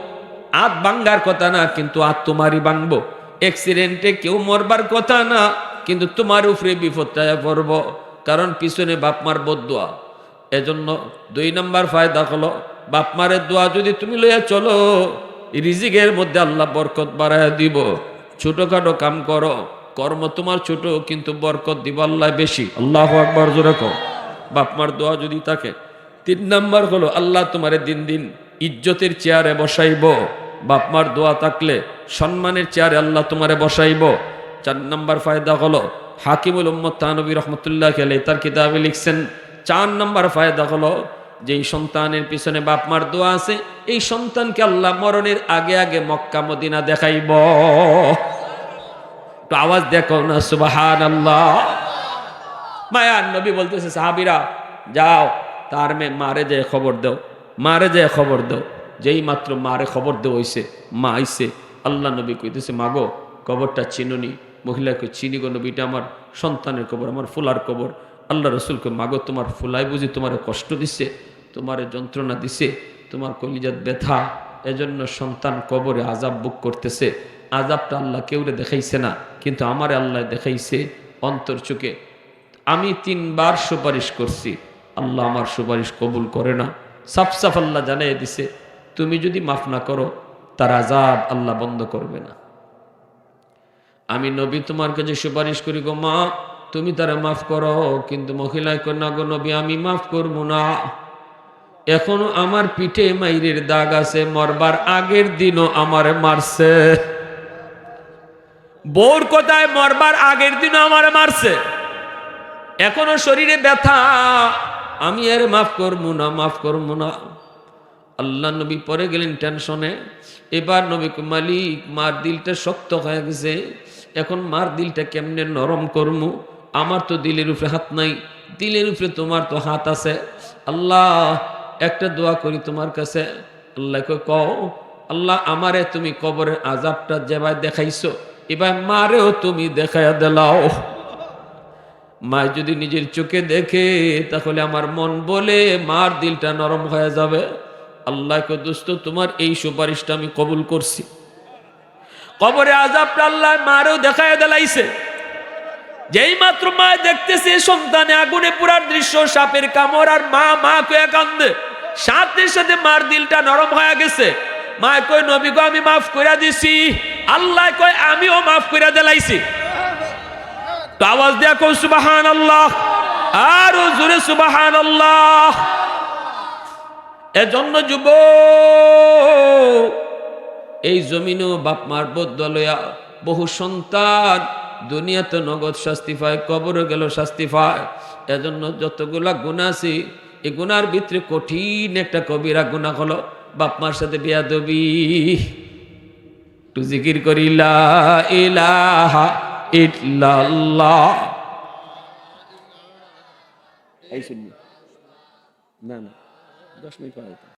হাত ভাঙ্গার কথা না, কিন্তু হাত তোমারই ভাঙবো। অ্যাক্সিডেন্টে কেউ মরবার কথা না, কিন্তু তোমার উপরে বিপদটা পড়ব, কারণ পিছনে বাপ মার বদদুয়া। এজন্য 2 নাম্বার ফায়দা হলো, বাপ মারের দোয়া যদি তুমি লইয়া চলো, রিজিকের মধ্যে আল্লাহ বরকত বাড়ায় দিব। ছোটখাটো কাম করো, কর্ম তোমার ছোট কিন্তু বরকত দিব আল্লাহ বেশি। আল্লাহু আকবার জোরে কও। বাপ মার দোয়া যদি থাকে। 3 নাম্বার হলো, আল্লাহ তোমারে দিন দিন ইজ্জতের চেয়ারে বসাইব। বাপ মার দোয়া থাকলে সম্মানের চেয়ারে আল্লাহ তোমারে বসাইব। 4 নাম্বার ফায়দা হলো, হাকিমুল উম্মত থানবী রহমতুল্লাহি আলাইহি তার কিতাবে লিখছেন, 4 নাম্বার ফায়দা হলো, যেই সন্তানের পিছনে বাপ মার দোয়া আছে, এই সন্তানকে আল্লাহ মরণের আগে আগে মক্কা মদিনা দেখাইব। তো আওয়াজ দেখো না সুবহানাল্লাহ। মায়ার নবী বলতেছে, সাহাবীরা যাও তার মারে যে খবর দাও, মারে যে খবর দাও। যেই মাত্র মারে খবর দেওয়া হইছে, মা আইছে, আল্লাহ নবী কইতেছে, মাগো কবরটা চিনুনি? মহিলাকে, চিনি গো নবীটা আমার সন্তানের কবর, আমার ফুলার কবর। আল্লাহ রসুলকে, মাগো তোমার ফুলাই বুঝি তোমার কষ্ট দিছে, তোমার যন্ত্রণা দিছে, তোমার কলিজাত ব্যথা, এজন্য সন্তান কবরে আজাব বুক করতেছে। আজাবটা আল্লাহ কেউরে দেখাইছে না, কিন্তু আমারে আল্লাহ দেখাইছে অন্তর চোখে। আমি 3 বার সুপারিশ করছি, আল্লাহ আমার সুপারিশ কবুল করে না। সাফ সাফ আল্লাহ জানাই দিছে, তুমি যদি মাফ না করো তার আজাব আল্লাহ বন্ধ করবে না। আমি নবী তোমার কাছে সুপারিশ করি গো মা, তুমি তারা মাফ করো। কিন্তু মহিলায় কন্যা গো নবী আমি মাফ করবো না, এখনো আমার পিঠে মাইরের দাগ আছে, মরবার আগের দিনও আমারে মারছে। বউর কথায় মরবার আগের দিনও আমারে মারছে, এখনো শরীরে ব্যথা, আমি আর মাফ করবো না, মাফ করবো না। আল্লাহ নবী পরে গেলেন টেনশনে। এবার নবী মালিক মার দিলটা শক্ত হয়ে গেছে, এখন মার দিলটা কেমনে নরম করমু, আমার তো দিলের উপরে হাত নাই, দিলের উপরে তোমার তো হাত আছে। আল্লাহ একটা দোয়া করি তোমার কাছে। আল্লাহ কও, আল্লাহ আমারে তুমি কবরের আযাবটা যেভাবে দেখাইছো এবার মারেও তুমি দেখাইয়া দিলাও। মা যদি নিজের চোখে দেখে তাহলে আমার মন বলে মার দিলটা নরম হয়ে যাবে। আল্লাহ কো দোস্ত তোমার এই সুপারিশটা আমি কবুল করছি। কবরে আযাবটা আল্লাহ মারেও দেখাইয়া দিলাইছে। যেই মাত্র মা দেখতেছে সন্তানে আগুনে পুরার দৃশ্য, সাপের কামড়, আর মা মা কয়ে কান্দে, সাথে সাথে মার দিলটা নরম হয়ে গেছে। মা কয় নবী গো আমি মাফ কইরা দিছি। আল্লাহ কয় আমিও মাফ কইরা দিলাইছি। তো আওয়াজ দিয়া কও সুবহানাল্লাহ, আরো জোরে সুবহানাল্লাহ। এজন্য যুবক, এই জমিনেও বাপ মার বদলয়া বহু সন্তান দুনিয়াতে নগদ শাস্তি পায়, কবরে গেল শাস্তি পায়। এজন্য যতগুলা গুনাহ আছে এই গুনার ভিতরে কঠিন একটা কবিরা গুনাহ হলো বাপ মার সাথে বেয়াদবি। একটু জিকির করি লা ইলাহা ইল্লাল্লাহ। এই শুনবি না না 10 মিনিট পরে।